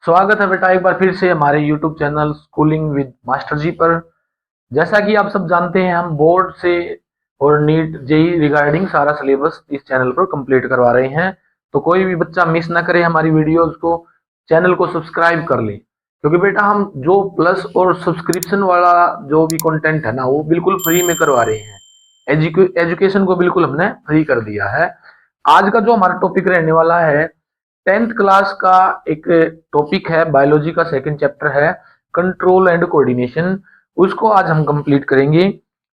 स्वागत है बेटा एक बार फिर से हमारे YouTube channel schooling with master ji पर। जैसा कि आप सब जानते हैं, हम बोर्ड से और नीट जेई रिगार्डिंग सारा सिलेबस इस चैनल पर कंप्लीट करवा रहे हैं। तो कोई भी बच्चा मिस ना करे हमारी वीडियोस को, चैनल को सब्सक्राइब कर ले, क्योंकि बेटा हम जो प्लस और सब्सक्रिप्शन वाला जो भी कंटेंट है ना, वो बिल्कुल फ्री में करवा रहे हैं। एजुकेशन को बिल्कुल हमने फ्री कर दिया है। आज का जो हमारा टॉपिक रहने वाला है, 10th क्लास का एक टॉपिक है, बायोलॉजी का सेकंड चैप्टर है, कंट्रोल एंड कोऑर्डिनेशन। उसको आज हम कंप्लीट करेंगे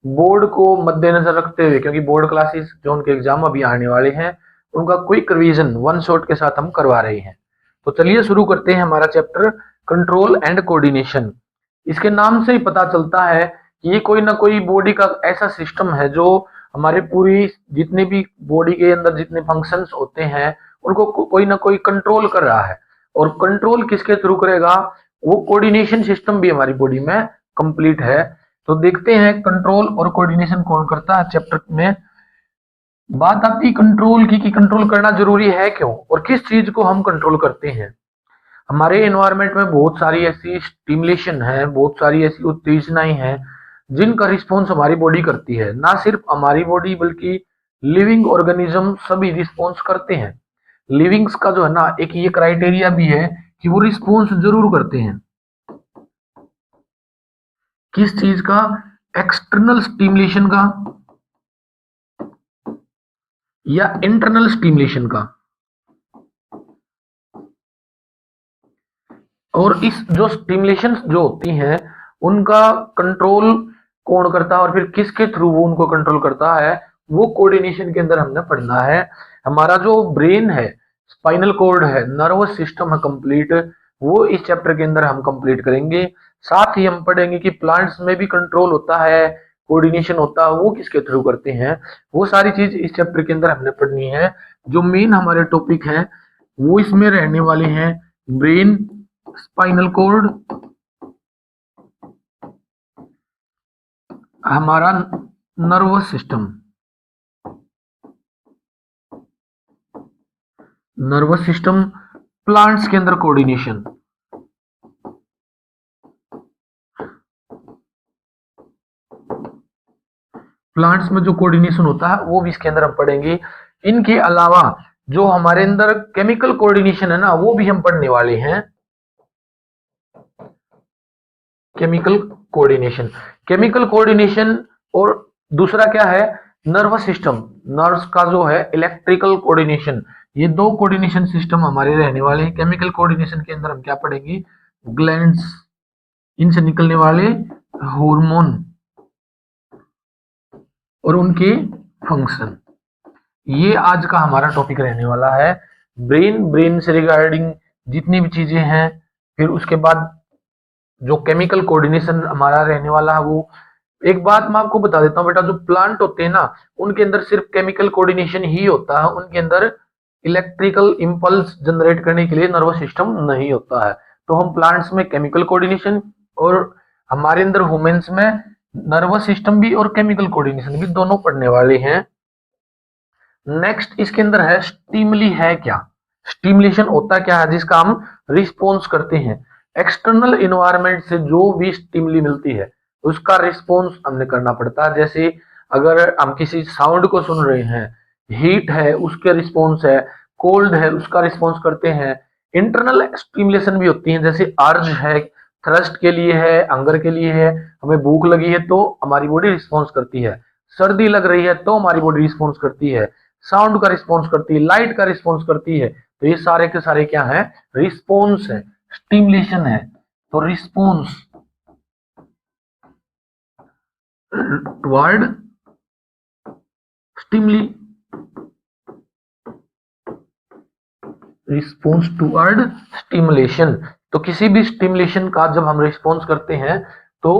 बोर्ड को मद्देनजर रखते हुए, क्योंकि बोर्ड क्लासेस जो उनके एग्जाम अभी आने वाले हैं, उनका क्विक रिवीजन वन शॉट के साथ हम करवा रहे हैं। तो चलिए शुरू करते हैं हमारा चैप्टर कंट्रोल एंड कोऑर्डिनेशन। इसके नाम से ही पता चलता है कि ये कोई ना कोई बॉडी का ऐसा सिस्टम है जो हमारे पूरी जितने भी बॉडी के अंदर जितने फंक्शंस होते हैं उनको कोई ना कोई कंट्रोल कर रहा है। और कंट्रोल किसके थ्रू करेगा? वो कोऑर्डिनेशन सिस्टम भी हमारी बॉडी में कंप्लीट है। तो देखते हैं कंट्रोल और कोऑर्डिनेशन कौन करता है। चैप्टर में बात आती कंट्रोल की कि कंट्रोल करना जरूरी है क्यों और किस चीज को हम कंट्रोल करते हैं। हमारे एनवायरनमेंट में बहुत सारी ऐसी स्टिमुलेशन है, बहुत सारी ऐसी उत्तेजनाएं हैं जिनका रिस्पॉन्स हमारी बॉडी करती है। ना सिर्फ हमारी बॉडी बल्कि लिविंग ऑर्गेनिज्म सभी रिस्पॉन्स करते हैं। लिविंग्स का जो है ना, एक ये क्राइटेरिया भी है कि वो रिस्पॉन्स जरूर करते हैं। किस चीज का? एक्सटर्नल स्टिमुलेशन का या इंटरनल स्टिमुलेशन का। और इस जो स्टिमुलेशन जो होती हैं उनका कंट्रोल कौन करता है और फिर किसके थ्रू वो उनको कंट्रोल करता है, वो कोऑर्डिनेशन के अंदर हमने पढ़ना है। हमारा जो ब्रेन है, स्पाइनल कॉर्ड है, नर्वस सिस्टम है कंप्लीट, वो इस चैप्टर के अंदर हम कंप्लीट करेंगे। साथ ही हम पढ़ेंगे कि प्लांट्स में भी कंट्रोल होता है, कोऑर्डिनेशन होता है, वो किसके थ्रू करते हैं। वो सारी चीज इस चैप्टर के अंदर हमने पढ़नी है। जो मेन हमारे टॉपिक है वो इसमें रहने वाले हैं ब्रेन, स्पाइनल कॉर्ड, हमारा नर्वस सिस्टम, प्लांट्स के अंदर कोऑर्डिनेशन। प्लांट्स में जो कोऑर्डिनेशन होता है वो भी इसके अंदर हम पढ़ेंगे। इनके अलावा जो हमारे अंदर केमिकल कोऑर्डिनेशन है ना, वो भी हम पढ़ने वाले हैं। Chemical coordination, chemical coordination. और दूसरा क्या है? नर्वस सिस्टम, नर्व्स का जो है इलेक्ट्रिकल कोऑर्डिनेशन। ये दो कोऑर्डिनेशन सिस्टम हमारे रहने वाले हैं। केमिकल कोऑर्डिनेशन के अंदर हम क्या पढ़ेंगे? ग्लैंड्स, इनसे निकलने वाले हार्मोन और उनके फंक्शन, ये आज का हमारा टॉपिक रहने वाला है। ब्रेन, ब्रेन से रिगार्डिंग जितनी भी चीजें हैं, फिर उसके बाद जो केमिकल कोऑर्डिनेशन हमारा रहने वाला है वो। एक बात मैं आपको बता देता हूँ बेटा, जो प्लांट होते हैं ना, उनके अंदर सिर्फ केमिकल कोऑर्डिनेशन ही होता है, उनके अंदर इलेक्ट्रिकल इंपल्स जनरेट करने के लिए नर्वस सिस्टम नहीं होता है। तो हम प्लांट्स में केमिकल कोऑर्डिनेशन और हमारे अंदर ह्यूमंस में नर्वस सिस्टम भी और केमिकल कोऑर्डिनेशन भी दोनों पढ़ने वाले हैं। नेक्स्ट इसके अंदर है स्टिमुली है क्या? स्टिमुलेशन होता क्या है जिसका हम रिस्पॉन्स करते हैं। एक्सटर्नल इन्वायरमेंट से जो भी स्टिमुली मिलती है उसका रिस्पॉन्स हमने करना पड़ता है। जैसे अगर हम किसी साउंड को सुन रहे हैं, हीट है उसके रिस्पॉन्स है, कोल्ड है उसका रिस्पॉन्स करते हैं। इंटरनल स्टिमुलेशन भी होती है, जैसे अर्ज है, थ्रस्ट के लिए है, हंगर के लिए है। हमें भूख लगी है तो हमारी बॉडी रिस्पॉन्स करती है, सर्दी लग रही है तो हमारी बॉडी रिस्पॉन्स करती है, साउंड का रिस्पॉन्स करती है, लाइट का रिस्पॉन्स करती है। तो ये सारे के सारे क्या है? रिस्पॉन्स है, स्टिमुलेशन है। तो response toward stimuli, response toward stimulation. तो किसी भी स्टिमुलेशन का जब हम रिस्पॉन्स करते हैं तो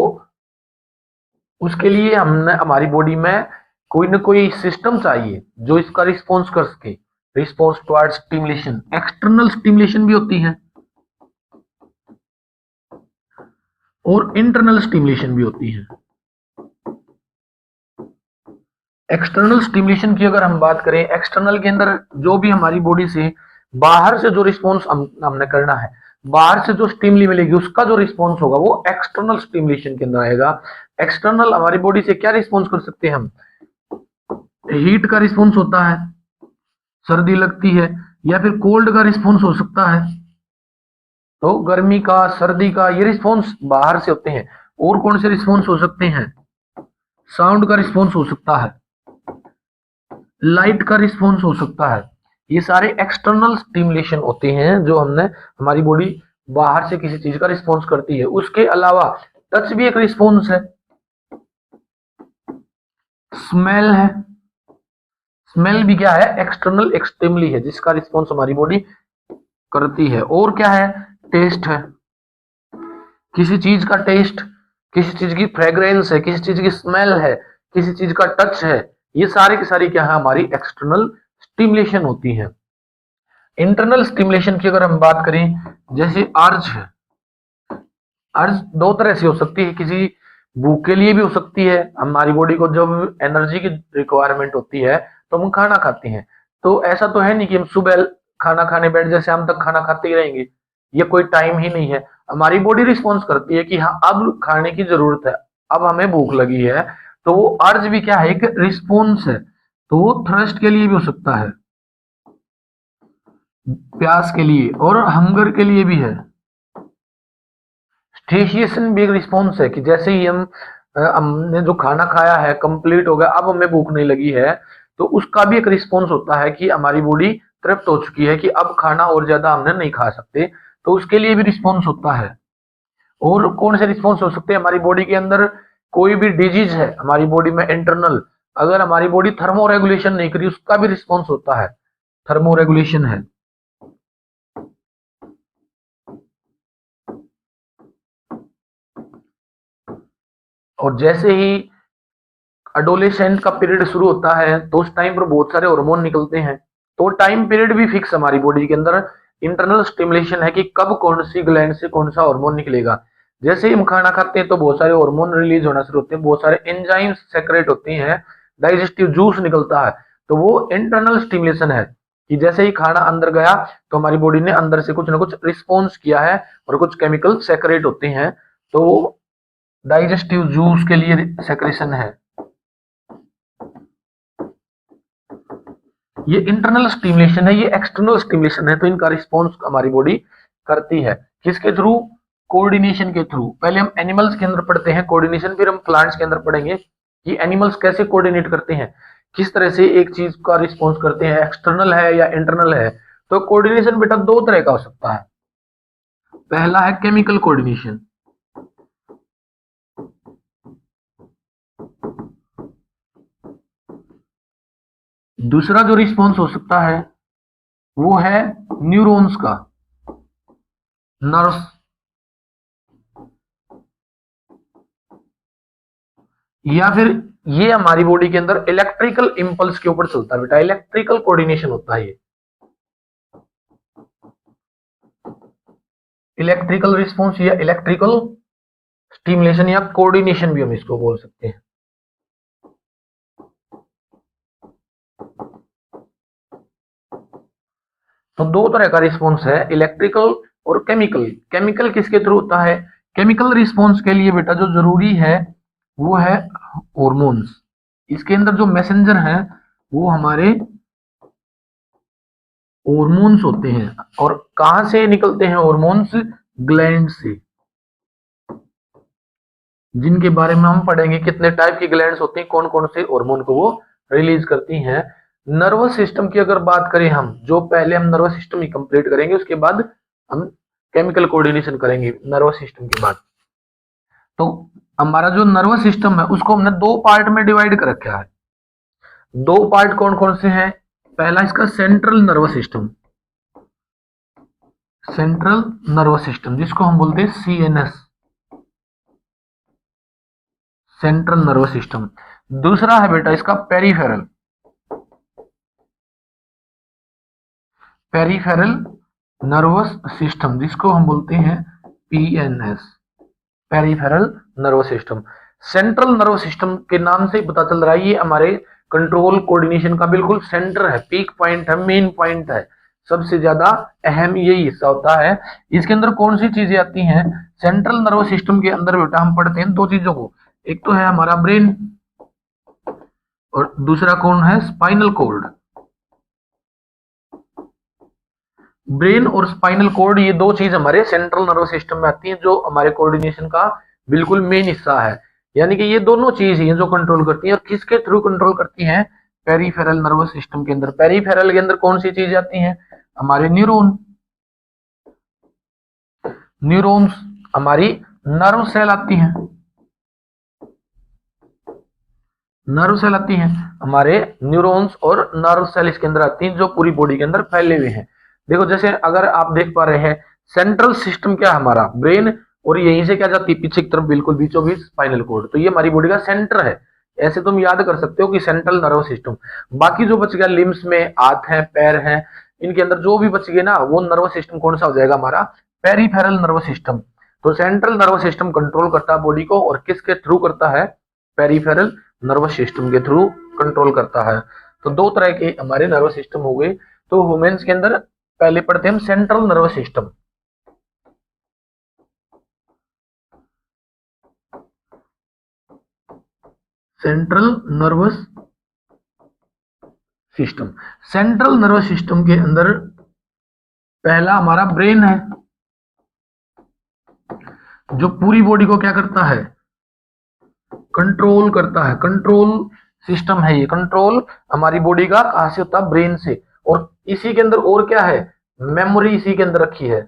उसके लिए हमने हमारी बॉडी में कोई ना कोई सिस्टम चाहिए जो इसका रिस्पॉन्स कर सके। Response toward stimulation, external stimulation भी होती है और इंटरनल स्टिमुलेशन भी होती है। एक्सटर्नल स्टिमुलेशन की अगर हम बात करें, एक्सटर्नल के अंदर जो भी हमारी बॉडी से बाहर से जो रिस्पॉन्स हमने करना है, बाहर से जो स्टिमुली मिलेगी उसका जो रिस्पॉन्स होगा वो एक्सटर्नल स्टिमुलेशन के अंदर आएगा। एक्सटर्नल हमारी बॉडी से क्या रिस्पॉन्स कर सकते हैं हम, हीट का रिस्पॉन्स होता है, सर्दी लगती है, या फिर कोल्ड का रिस्पॉन्स हो सकता है, तो गर्मी का, सर्दी का, ये रिस्पॉन्स बाहर से होते हैं। और कौन से रिस्पॉन्स हो सकते हैं, साउंड का रिस्पॉन्स हो सकता है, लाइट का रिस्पॉन्स हो सकता है। ये सारे एक्सटर्नल स्टिमुलेशन होते हैं जो हमने, हमारी बॉडी बाहर से किसी चीज का रिस्पॉन्स करती है। उसके अलावा टच भी एक रिस्पॉन्स है, स्मेल है, स्मेल भी क्या है, एक्सटर्नल स्टिमुली है जिसका रिस्पॉन्स हमारी बॉडी करती है। और क्या है, टेस्ट है, किसी चीज का टेस्ट, किसी चीज की फ्रेग्रेंस है, किसी चीज की स्मेल है, किसी चीज का टच है, ये सारी की सारी क्या है, हमारी एक्सटर्नल स्टिमुलेशन होती है। इंटरनल स्टिमुलेशन की अगर हम बात करें, जैसे अर्ज है, अर्ज दो तरह से हो सकती है, किसी भूख के लिए भी हो सकती है, हमारी बॉडी को जब एनर्जी की रिक्वायरमेंट होती है तो हम खाना खाते हैं। तो ऐसा तो है नहीं कि हम सुबह खाना खाने बैठ जाए, शाम तक खाना खाते ही रहेंगे, ये कोई टाइम ही नहीं है। हमारी बॉडी रिस्पॉन्स करती है कि हाँ अब खाने की जरूरत है, अब हमें भूख लगी है, तो वो अर्ज भी क्या है, एक रिस्पॉन्स है। तो वो थ्रस्ट के लिए भी हो सकता है, प्यास के लिए, और हंगर के लिए भी है। स्टेशिएशन भी एक रिस्पॉन्स है कि जैसे ही हमने जो खाना खाया है कंप्लीट हो गया, अब हमें भूख नहीं लगी है, तो उसका भी एक रिस्पॉन्स होता है कि हमारी बॉडी तृप्त हो चुकी है, कि अब खाना और ज्यादा हमने नहीं खा सकते, तो उसके लिए भी रिस्पॉन्स होता है। और कौन से रिस्पॉन्स हो सकते हैं, हमारी बॉडी के अंदर कोई भी डिजीज है हमारी बॉडी में इंटरनल, अगर हमारी बॉडी थर्मो रेगुलेशन नहीं करी, उसका भी रिस्पॉन्स होता है, थर्मो रेगुलेशन है। और जैसे ही अडोलेसेंट का पीरियड शुरू होता है तो उस टाइम पर बहुत सारे हार्मोन निकलते हैं, तो टाइम पीरियड भी फिक्स हमारी बॉडी के अंदर इंटरनल स्टिमुलेशन है कि कब कौन सी ग्लैंड से कौन सा हार्मोन निकलेगा। जैसे ही हम खाना खाते हैं तो बहुत सारे हार्मोन रिलीज होना शुरू होते हैं, बहुत सारे एंजाइम्स सेक्रेट होती हैं, डाइजेस्टिव जूस निकलता है, तो वो इंटरनल स्टिमुलेशन है कि जैसे ही खाना अंदर गया तो हमारी बॉडी ने अंदर से कुछ ना कुछ रिस्पॉन्स किया है और कुछ केमिकल सेक्रेट होते हैं, तो वो डाइजेस्टिव जूस के लिए सेक्रेशन है। ये इंटरनल स्टिमुलेशन है, ये एक्सटर्नल स्टिमुलेशन है, तो इनका रिस्पॉन्स हमारी बॉडी करती है। किसके थ्रू, कोऑर्डिनेशन के थ्रू। पहले हम एनिमल्स के अंदर पढ़ते हैं कोऑर्डिनेशन, फिर हम प्लांट्स के अंदर पढ़ेंगे कि एनिमल्स कैसे कोऑर्डिनेट करते हैं, किस तरह से एक चीज का रिस्पॉन्स करते हैं, एक्सटर्नल है या इंटरनल है। तो कोऑर्डिनेशन बेटा दो तरह का हो सकता है, पहला है केमिकल कोऑर्डिनेशन, दूसरा जो रिस्पॉन्स हो सकता है वो है न्यूरॉन्स का, नर्व्स, या फिर ये हमारी बॉडी के अंदर इलेक्ट्रिकल इंपल्स के ऊपर चलता है बेटा, इलेक्ट्रिकल कोऑर्डिनेशन होता है ये, इलेक्ट्रिकल रिस्पॉन्स या इलेक्ट्रिकल स्टिमुलेशन या कोऑर्डिनेशन भी हम इसको बोल सकते हैं। तो दो तरह का रिस्पॉन्स है, इलेक्ट्रिकल और केमिकल। केमिकल किसके थ्रू होता है, केमिकल रिस्पॉन्स के लिए बेटा जो जरूरी है वो है हॉर्मोन्स, इसके अंदर जो मैसेंजर है वो हमारे हॉर्मोन्स होते हैं। और कहां से निकलते हैं हॉर्मोन्स, ग्लैंड से, जिनके बारे में हम पढ़ेंगे कितने टाइप की ग्लैंड्स होती हैं, कौन कौन से हार्मोन को वो रिलीज करती हैं। नर्वस सिस्टम की अगर बात करें हम, जो पहले हम नर्वस सिस्टम ही कंप्लीट करेंगे, उसके बाद हम केमिकल कोऑर्डिनेशन करेंगे नर्वस सिस्टम के बाद। तो हमारा जो नर्वस सिस्टम है उसको हमने दो पार्ट में डिवाइड कर रखा है। दो पार्ट कौन कौन से हैं, पहला इसका central nervous system, central nervous system जिसको हम बोलते हैं सीएनएस, सेंट्रल नर्वस सिस्टम। दूसरा है बेटा इसका पेरिफेरल, पेरिफेरल नर्वस सिस्टम जिसको हम बोलते हैं PNS, peripheral nervous system. Central nervous system के नाम से ही पता चल रहा है ये हमारे कंट्रोल कोऑर्डिनेशन का बिल्कुल सेंटर है, पीक पॉइंट है, मेन पॉइंट है, सबसे ज्यादा अहम यही हिस्सा होता है। इसके अंदर कौन सी चीजें आती हैं? सेंट्रल नर्वस सिस्टम के अंदर बेटा हम पढ़ते हैं दो चीजों को, एक तो है हमारा ब्रेन और दूसरा कौन है? Spinal cord. ब्रेन और स्पाइनल कॉर्ड ये दो चीज हमारे सेंट्रल नर्वस सिस्टम में आती हैं, जो हमारे कोऑर्डिनेशन का बिल्कुल मेन हिस्सा है। यानी कि ये दोनों चीज ही हैं जो कंट्रोल करती हैं, और किसके थ्रू कंट्रोल करती हैं? पेरिफेरल नर्वस सिस्टम के अंदर। पेरिफेरल के अंदर कौन सी चीज आती हैं? हमारे न्यूरॉन, न्यूरॉन्स, हमारी नर्व सेल आती हैं, नर्व सेल आती हैं, हमारे न्यूरॉन्स और नर्व सेल इसके अंदर आती हैं, जो पूरी बॉडी के अंदर फैले हुए हैं। देखो जैसे अगर आप देख पा रहे हैं, सेंट्रल सिस्टम क्या है? हमारा ब्रेन, और यहीं से क्या जाती है? पीछे की तरफ बिल्कुल बीचों बीच स्पाइनल कॉर्ड। तो ये हमारी बॉडी का सेंटर है। ऐसे तुम याद कर सकते हो कि सेंट्रल नर्वस सिस्टम। बाकी जो बच गया लिम्स में, हाथ हैं, पैर हैं, इनके अंदर जो भी बच गए ना, वो नर्वस सिस्टम कौन सा हो जाएगा? हमारा पेरिफेरल नर्वस सिस्टम। तो सेंट्रल नर्वस सिस्टम कंट्रोल करता है बॉडी को, और किसके थ्रू करता है? पेरिफेरल नर्वस सिस्टम के थ्रू कंट्रोल करता है। तो दो तरह के हमारे नर्वस सिस्टम हो गए। तो ह्यूमंस के अंदर पहले पढ़ते हैं हम central nervous system. Central nervous system. Central nervous system के अंदर पहला हमारा ब्रेन है, जो पूरी बॉडी को क्या करता है? कंट्रोल करता है। कंट्रोल सिस्टम है ये। कंट्रोल हमारी बॉडी का कहां से होता है? ब्रेन से। और इसी के अंदर और क्या है? मेमोरी इसी के अंदर रखी है।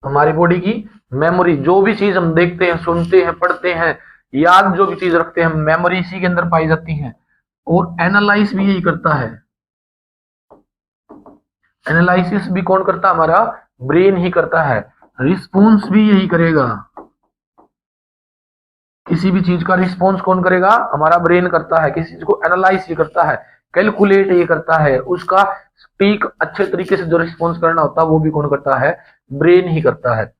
हमारी बॉडी की मेमोरी, जो भी चीज हम देखते हैं, सुनते हैं, पढ़ते हैं, याद जो भी चीज रखते हैं, मेमोरी इसी के अंदर पाई जाती है। और एनालाइज भी यही करता है। एनालिसिस भी कौन करता है? हमारा ब्रेन ही करता है। रिस्पॉन्स भी यही करेगा। किसी भी चीज का रिस्पॉन्स कौन करेगा? हमारा ब्रेन करता है। किसी चीज को एनालाइज ये करता है, कैलकुलेट ये करता है, उसका ठीक अच्छे तरीके से जो रिस्पॉन्स करना होता है वो भी कौन करता है? ब्रेन ही करता है।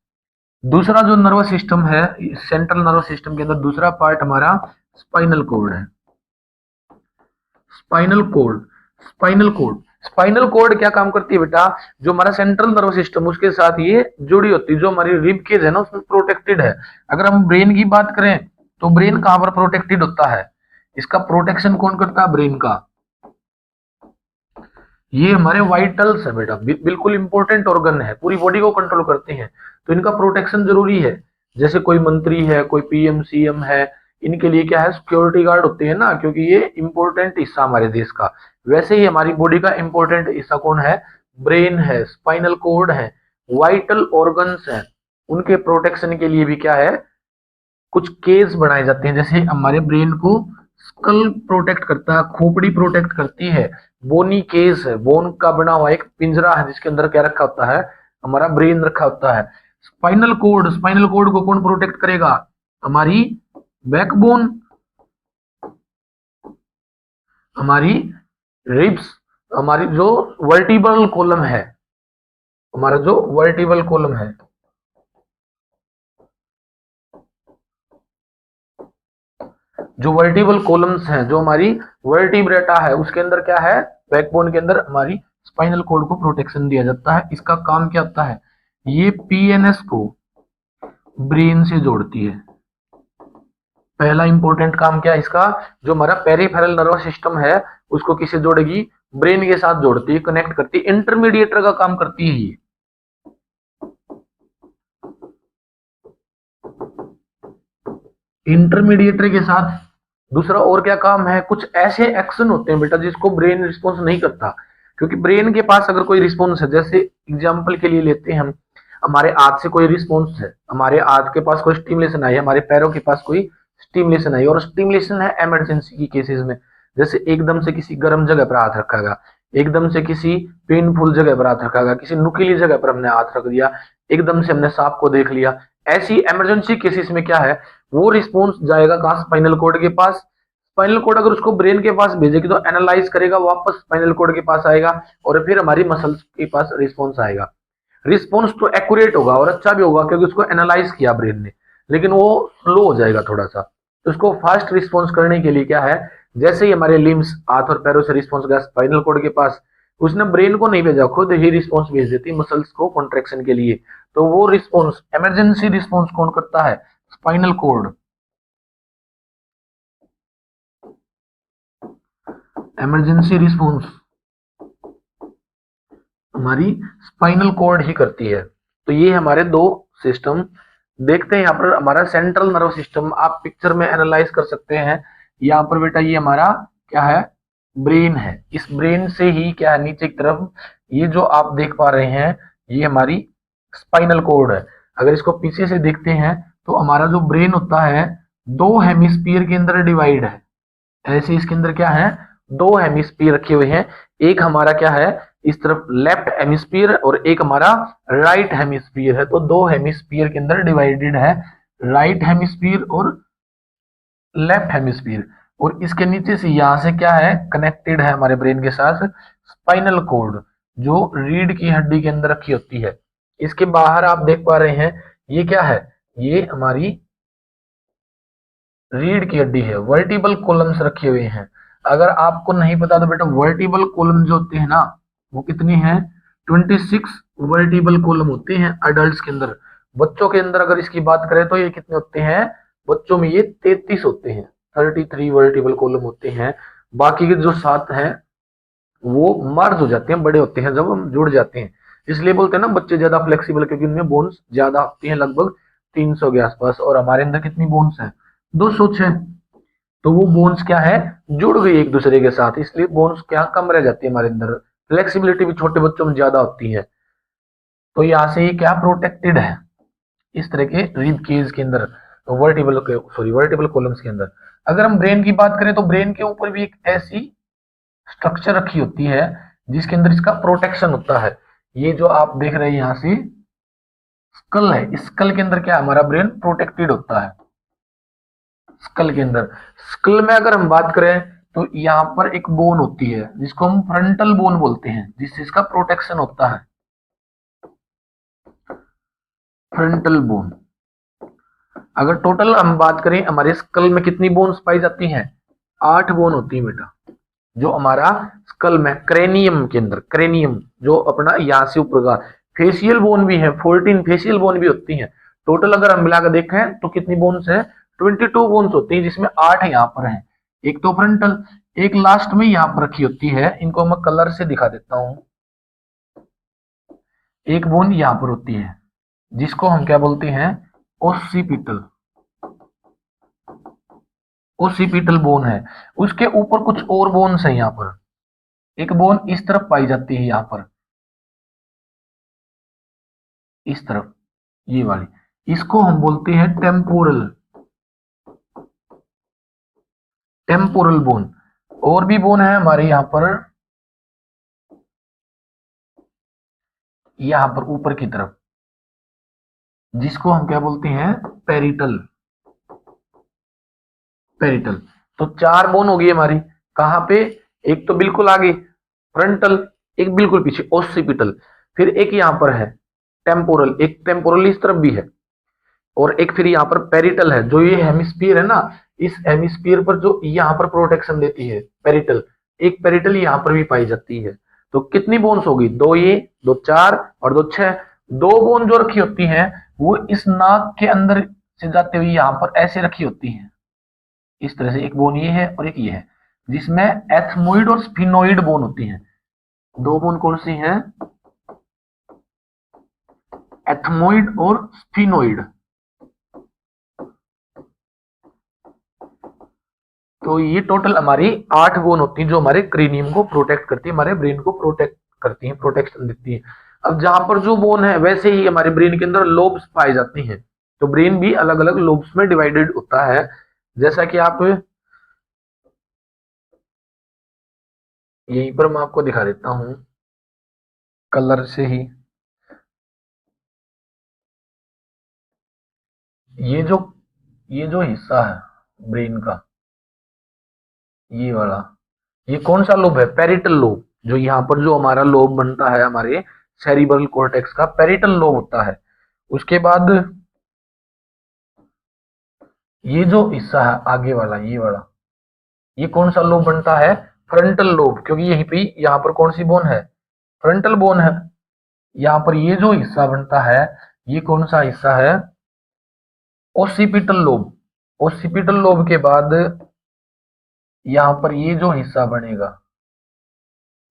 दूसरा जो नर्वस सिस्टम है सेंट्रल नर्वस सिस्टम के अंदर, दूसरा पार्ट हमारा स्पाइनल कॉर्ड है। Spinal cord, spinal cord, spinal cord क्या काम करती है बेटा? जो हमारा सेंट्रल नर्वस सिस्टम उसके साथ ये जुड़ी होती है। जो हमारी रिब केज है ना, उसमें प्रोटेक्टेड है। अगर हम ब्रेन की बात करें तो ब्रेन कहां पर प्रोटेक्टेड होता है? इसका प्रोटेक्शन कौन करता है? ब्रेन का। ये हमारे वाइटल्स है बेटा, बिल्कुल इंपॉर्टेंट ऑर्गन है, पूरी बॉडी को कंट्रोल करते हैं, तो इनका प्रोटेक्शन जरूरी है। जैसे कोई मंत्री है, कोई पीएम सीएम है, इनके लिए क्या है? सिक्योरिटी गार्ड होते हैं ना, क्योंकि ये इंपॉर्टेंट हिस्सा हमारे देश का। वैसे ही हमारी बॉडी का इंपॉर्टेंट हिस्सा कौन है? ब्रेन है, स्पाइनल कॉर्ड है, वाइटल ऑर्गन्स हैं। उनके प्रोटेक्शन के लिए भी क्या है? कुछ केज बनाए जाते हैं। जैसे हमारे ब्रेन को स्कल प्रोटेक्ट करता है, खोपड़ी प्रोटेक्ट करती है, बोनी केस है, बोन का बना हुआ एक पिंजरा है जिसके अंदर क्या रखा होता है? हमारा ब्रेन रखा होता है। स्पाइनल कोड, स्पाइनल कोड को कौन प्रोटेक्ट करेगा? हमारी बैकबोन, हमारी रिब्स, हमारी जो वर्टिब्रल कॉलम है, हमारा जो वर्टिब्रल कॉलम है, जो वर्टिब्रल कॉलम्स हैं, जो हमारी वर्टिब्रेटा है, उसके अंदर क्या है? बैकबोन के अंदर हमारी स्पाइनल कोड को प्रोटेक्शन दिया जाता है। इसका काम क्या होता है? ये पीएनएस को ब्रेन से जोड़ती है। पहला इंपॉर्टेंट काम क्या है इसका? जो हमारा पेरिफेरल नर्वस सिस्टम है उसको किससे जोड़ेगी? ब्रेन के साथ जोड़ती है, कनेक्ट करती है, इंटरमीडिएटर का काम करती है ये। इंटरमीडिएटर के साथ दूसरा और क्या काम है? कुछ ऐसे एक्शन होते हैं बेटा जिसको ब्रेन रिस्पॉन्स नहीं करता, क्योंकि ब्रेन के पास अगर कोई रिस्पॉन्स है, जैसे एग्जांपल के लिए लेते हैं हम, हमारे हाथ से कोई रिस्पॉन्स है, हमारे हाथ के पास कोई स्टिमुलेशन आई, हमारे पैरों के पास कोई स्टिमुलेशन आई, और स्टिमुलेशन है इमरजेंसी की केसेस में। जैसे एकदम से किसी गर्म जगह पर हाथ रखा गया, एकदम से किसी पेनफुल जगह पर हाथ रखा गया, किसी नुकीली जगह पर हमने हाथ रख दिया, एकदम से हमने सांप को देख लिया, ऐसी इमरजेंसी केसेस में क्या है? वो रिस्पॉन्स जाएगा कहाँ? स्पाइनल कॉर्ड के पास। स्पाइनल कॉर्ड अगर उसको ब्रेन के पास भेजेगी तो एनालाइज करेगा, वापस स्पाइनल कॉर्ड के पास आएगा, और फिर हमारी मसल्स के पास रिस्पॉन्स आएगा। रिस्पॉन्स तो एक्यूरेट होगा और अच्छा भी होगा क्योंकि उसको एनालाइज किया ब्रेन ने, लेकिन वो स्लो हो जाएगा थोड़ा सा। तो उसको फास्ट रिस्पॉन्स करने के लिए क्या है? जैसे ही हमारे लिम्स, हाथ और पैरों से रिस्पॉन्स गया स्पाइनल कॉर्ड के पास, उसने ब्रेन को नहीं भेजा, खुद ही रिस्पॉन्स भेज देती मसल्स को कॉन्ट्रेक्शन के लिए। तो वो रिस्पॉन्स, इमरजेंसी रिस्पॉन्स कौन करता है? Spinal cord. इमरजेंसी रिस्पॉन्स हमारी स्पाइनल कॉर्ड ही करती है। तो ये हमारे दो सिस्टम देखते हैं। यहाँ पर हमारा सेंट्रल नर्व सिस्टम आप पिक्चर में एनालाइज कर सकते हैं। यहाँ पर बेटा ये हमारा क्या है? ब्रेन है। इस ब्रेन से ही क्या है, नीचे की तरफ ये जो आप देख पा रहे हैं ये हमारी स्पाइनल कॉर्ड है। अगर इसको पीछे से देखते हैं तो हमारा जो ब्रेन होता है दो हेमिस्फीयर के अंदर डिवाइड है। ऐसे इसके अंदर क्या है, दो हेमिस्फीयर रखे हुए हैं। एक हमारा क्या है, इस तरफ लेफ्ट हेमिस्फीयर और एक हमारा राइट हेमिस्फीयर है। तो दो हेमिस्फीयर के अंदर डिवाइडेड है, राइट हेमिस्फीयर और लेफ्ट हेमिस्फीयर। और इसके नीचे से यहां से क्या है, कनेक्टेड है हमारे ब्रेन के साथ स्पाइनल कॉर्ड, जो रीढ़ की हड्डी के अंदर रखी होती है। इसके बाहर आप देख पा रहे हैं ये क्या है, ये हमारी रीढ़ की हड्डी है। वर्टिबल कॉलम्स रखे हुए हैं। अगर आपको नहीं पता तो बेटा वर्टिबल कॉलम जो होते हैं ना वो कितनी है, 26 वर्टिबल कॉलम होते हैं अडल्ट के अंदर। बच्चों के अंदर अगर इसकी बात करें तो ये कितने होते हैं, बच्चों में ये 33 होते हैं, 33 वर्टिबल कॉलम होते हैं। बाकी के जो 7 हैं वो मर्ज हो जाते हैं, बड़े होते हैं जब हम जुड़ जाते हैं। इसलिए बोलते हैं ना बच्चे ज्यादा फ्लेक्सिबल, क्योंकि उनमें बोन्स ज्यादा होती हैं, लगभग 300 के आसपास। और हमारे अंदर कितनी बोन्स हैं, 206। तो वो बोन्स क्या है, जुड़ गई एक दूसरे के साथ, इसलिए बोन्स क्या कम रह जाती है हमारे अंदर। फ्लेक्सिबिलिटी भी छोटे बच्चों में ज्यादा होती है। तो यहाँ से ये क्या प्रोटेक्टेड है इस तरह के रिब केज के अंदर, वर्टिबल कॉलम्स के अंदर। अगर हम ब्रेन की बात करें तो ब्रेन के ऊपर भी एक ऐसी स्ट्रक्चर रखी होती है जिसके अंदर इसका प्रोटेक्शन होता है। ये जो आप देख रहे हैं यहाँ से स्कल है, स्कल के अंदर क्या हमारा ब्रेन प्रोटेक्टेड होता है। स्कल के अंदर, स्कल में अगर हम बात करें तो यहाँ पर एक बोन होती है जिसको हम फ्रंटल बोन बोलते हैं, जिससे इसका प्रोटेक्शन होता है, फ्रंटल बोन। अगर टोटल हम बात करें हमारे स्कल में कितनी बोन्स पाई जाती हैं, 8 बोन होती है बेटा। जो हमारा स्कल में क्रेनियम के अंदर, क्रेनियम जो अपना यहाँ से ऊपर का, फेशियल बोन भी है, 14 फेशियल बोन भी होती हैं। टोटल अगर हम मिलाकर देखें तो कितनी बोन्स है, 22 बोन्स होती है, जिसमें 8 यहाँ पर है। एक तो फ्रंटल, एक लास्ट में यहाँ पर रखी होती है, इनको मैं कलर से दिखा देता हूं। एक बोन यहाँ पर होती है जिसको हम क्या बोलते हैं, ओसिपिटल, ओसिपिटल बोन है। उसके ऊपर कुछ और बोन्स है, यहाँ पर एक बोन इस तरफ पाई जाती है, यहाँ पर इस तरफ, ये वाली, इसको हम बोलते हैं टेम्पोरल, टेम्पोरल बोन। और भी बोन है हमारे यहाँ पर ऊपर की तरफ, जिसको हम क्या बोलते हैं, पेरिटल, पेरिटल। तो 4 बोन होगी हमारी, कहां पे, एक तो बिल्कुल आगे फ्रंटल, एक बिल्कुल पीछे ओसिपिटल, फिर एक यहाँ पर है टेम्पोरल, एक टेम्पोरल इस तरफ भी है, और एक फिर यहाँ पर पेरिटल है। जो ये हेमिस्फीयर है ना, इस हेमिस्फीयर पर जो यहाँ पर प्रोटेक्शन देती है पेरिटल, एक पेरिटल यहाँ पर भी पाई जाती है। तो कितनी बोन्स होगी, 2 ये, 2 4 और 2 6। 2 बोन जो रखी होती हैं वो इस नाक के अंदर से जाते हुए यहाँ पर ऐसे रखी होती हैं, इस तरह से। एक बोन ये है और एक ये है, जिसमें एथमोइड और स्फिनोइड बोन होती हैं। 2 बोन कौन सी हैं, एथमोइड और स्फिनोइड। तो ये टोटल हमारी 8 बोन होती है जो हमारे क्रेनियम को प्रोटेक्ट करती है, हमारे ब्रेन को प्रोटेक्ट करती है, प्रोटेक्शन देती है। अब जहां पर जो बोन है वैसे ही हमारे ब्रेन के अंदर लोब्स पाई जाती हैं। तो ब्रेन भी अलग अलग लोब्स में डिवाइडेड होता है, जैसा कि आप यहीं पर मैं आपको दिखा देता हूं कलर से ही। ये जो ये जो हिस्सा है ब्रेन का, ये वाला, ये कौन सा लोब है, पेरिटल लोब। जो यहाँ पर जो हमारा लोब बनता है हमारे सेरिब्रल कॉर्टेक्स का, पेरिटल लोब होता है। उसके बाद ये जो हिस्सा है आगे वाला, ये वाला, ये कौन सा लोब बनता है, फ्रंटल लोब, क्योंकि यहीं पे यहाँ पर कौन सी बोन है, फ्रंटल बोन है। यहाँ पर ये जो हिस्सा बनता है ये कौन सा हिस्सा है, ओसिपिटल लोब। ओसिपिटल लोब के बाद यहाँ पर ये जो हिस्सा बनेगा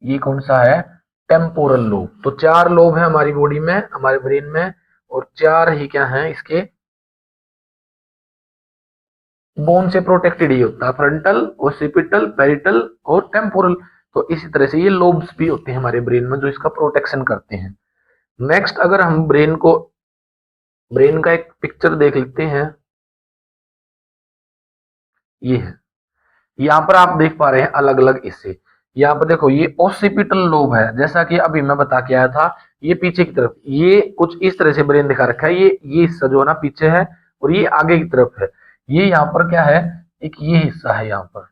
ये कौन सा है, टेम्पोरल लोब। तो चार लोब है हमारी बॉडी में, हमारे ब्रेन में, और चार ही क्या है इसके बोन से प्रोटेक्टेड ही होता है, फ्रंटल, ओसिपिटल, पेरिटल और टेम्पोरल। तो इसी तरह से ये लोब्स भी होते हैं हमारे ब्रेन में जो इसका प्रोटेक्शन करते हैं। नेक्स्ट अगर हम ब्रेन का एक पिक्चर देख लेते हैं, ये है, यहाँ पर आप देख पा रहे हैं अलग अलग हिस्से। यहाँ पर देखो ये ओसिपिटल लोब है, जैसा कि अभी मैं बता के आया था, ये पीछे की तरफ, ये कुछ इस तरह से ब्रेन दिखा रखा है, ये हिस्सा जो है ना पीछे है और ये आगे की तरफ है। ये यहाँ पर क्या है, एक ये हिस्सा है यहाँ पर,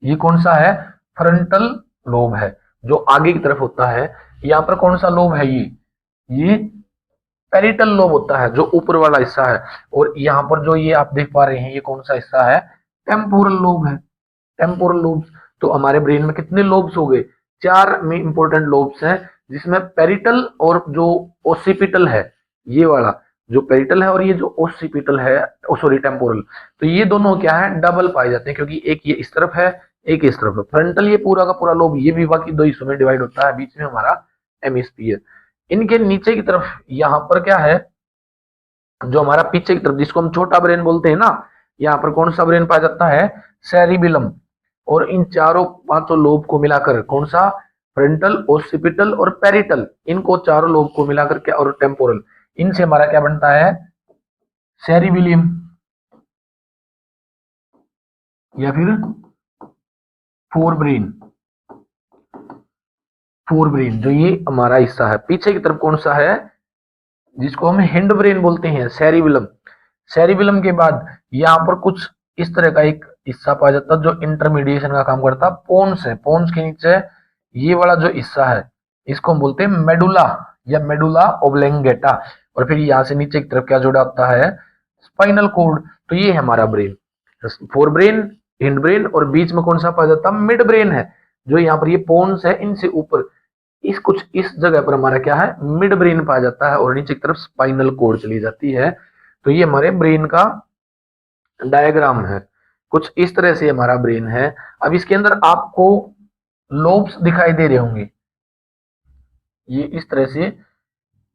ये कौन सा है, फ्रंटल लोब है जो आगे की तरफ होता है। यहाँ पर कौन सा लोब है, ये पेरिटल लोब होता है जो ऊपर वाला हिस्सा है। और यहाँ पर जो ये आप देख पा रहे हैं ये कौन सा हिस्सा है, टेम्पोरल लोब है, टेम्पोरल लोब्स। तो हमारे ब्रेन में कितने लोब्स हो गए, चार में इंपॉर्टेंट लोब्स हैं, जिसमें पेरिटल और जो ओसिपिटल है, ये वाला जो पेरिटल है और ये जो ओसिपिटल है, सॉरी टेम्पोरल, तो ये दोनों क्या है, डबल पाए जाते हैं, क्योंकि एक ये इस तरफ है एक इस तरफ है। फ्रंटल ये पूरा का पूरा लोब ये भी बाकी दो हिस्सों में डिवाइड होता है, बीच में हमारा हेमिस्फीयर। इनके नीचे की तरफ यहाँ पर क्या है, जो हमारा पीछे की तरफ जिसको हम छोटा ब्रेन बोलते हैं ना, यहाँ पर कौन सा ब्रेन पाया जाता है, सेरिबिलम। और इन चारों पांचों लोब को मिलाकर कौन सा, फ्रंटल, ओसिपिटल और पेरिटल, इनको चारों लोब को मिलाकर क्या, और टेम्पोरल, इनसे हमारा क्या बनता है, सेरिबिलियम या फिर फोर ब्रेन। फोर ब्रेन जो ये हमारा हिस्सा है पीछे की तरफ कौन सा है, जिसको हम हिंड ब्रेन बोलते हैं, सेरिबिलम। सेरिबिलम के बाद यहाँ पर कुछ इस तरह का एक हिस्सा पाया जाता है जो इंटरमीडिएशन का काम करता है, पोन्स है, पोन्स के नीचे ये वाला जो हिस्सा है इसको हम बोलते हैं मेडुला या मेडुला ओब्लेंगेटा। और फिर यहाँ से नीचे की तरफ क्या जुड़ा होता है, स्पाइनल कोड। तो ये है हमारा brain, fore brain, hind brain, और बीच में कौन सा पाया जाता है, मिड ब्रेन है, जो यहाँ पर ये पोन्स है इनसे ऊपर इस कुछ इस जगह पर हमारा क्या है, मिड ब्रेन पाया जाता है, और नीचे की तरफ स्पाइनल कोड चली जाती है। तो ये हमारे ब्रेन का डायग्राम है, कुछ इस तरह से हमारा ब्रेन है। अब इसके अंदर आपको लोब्स दिखाई दे रहे होंगे, ये इस तरह से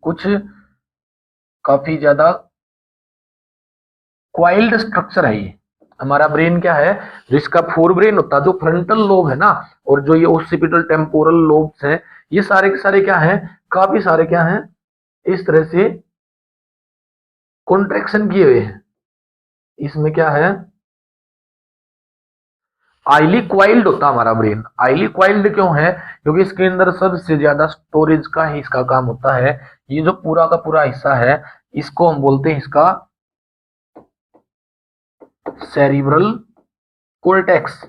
कुछ काफी ज्यादा क्वाइल्ड स्ट्रक्चर है। ये हमारा ब्रेन क्या है, जिसका फोर ब्रेन होता है, जो फ्रंटल लोब है ना, और जो ये ओसिपिटल टेम्पोरल लोब्स हैं, ये सारे के सारे क्या हैं, काफी सारे क्या हैं, इस तरह से कॉन्ट्रैक्शन किए हुए हैं। इसमें क्या है, आइली क्वाइल्ड होता है हमारा ब्रेन। आइली क्वाइल्ड क्यों है, क्योंकि इसके अंदर सबसे ज्यादा स्टोरेज का ही इसका काम होता है। ये जो पूरा का पूरा हिस्सा है इसको हम बोलते हैं इसका cerebral cortex.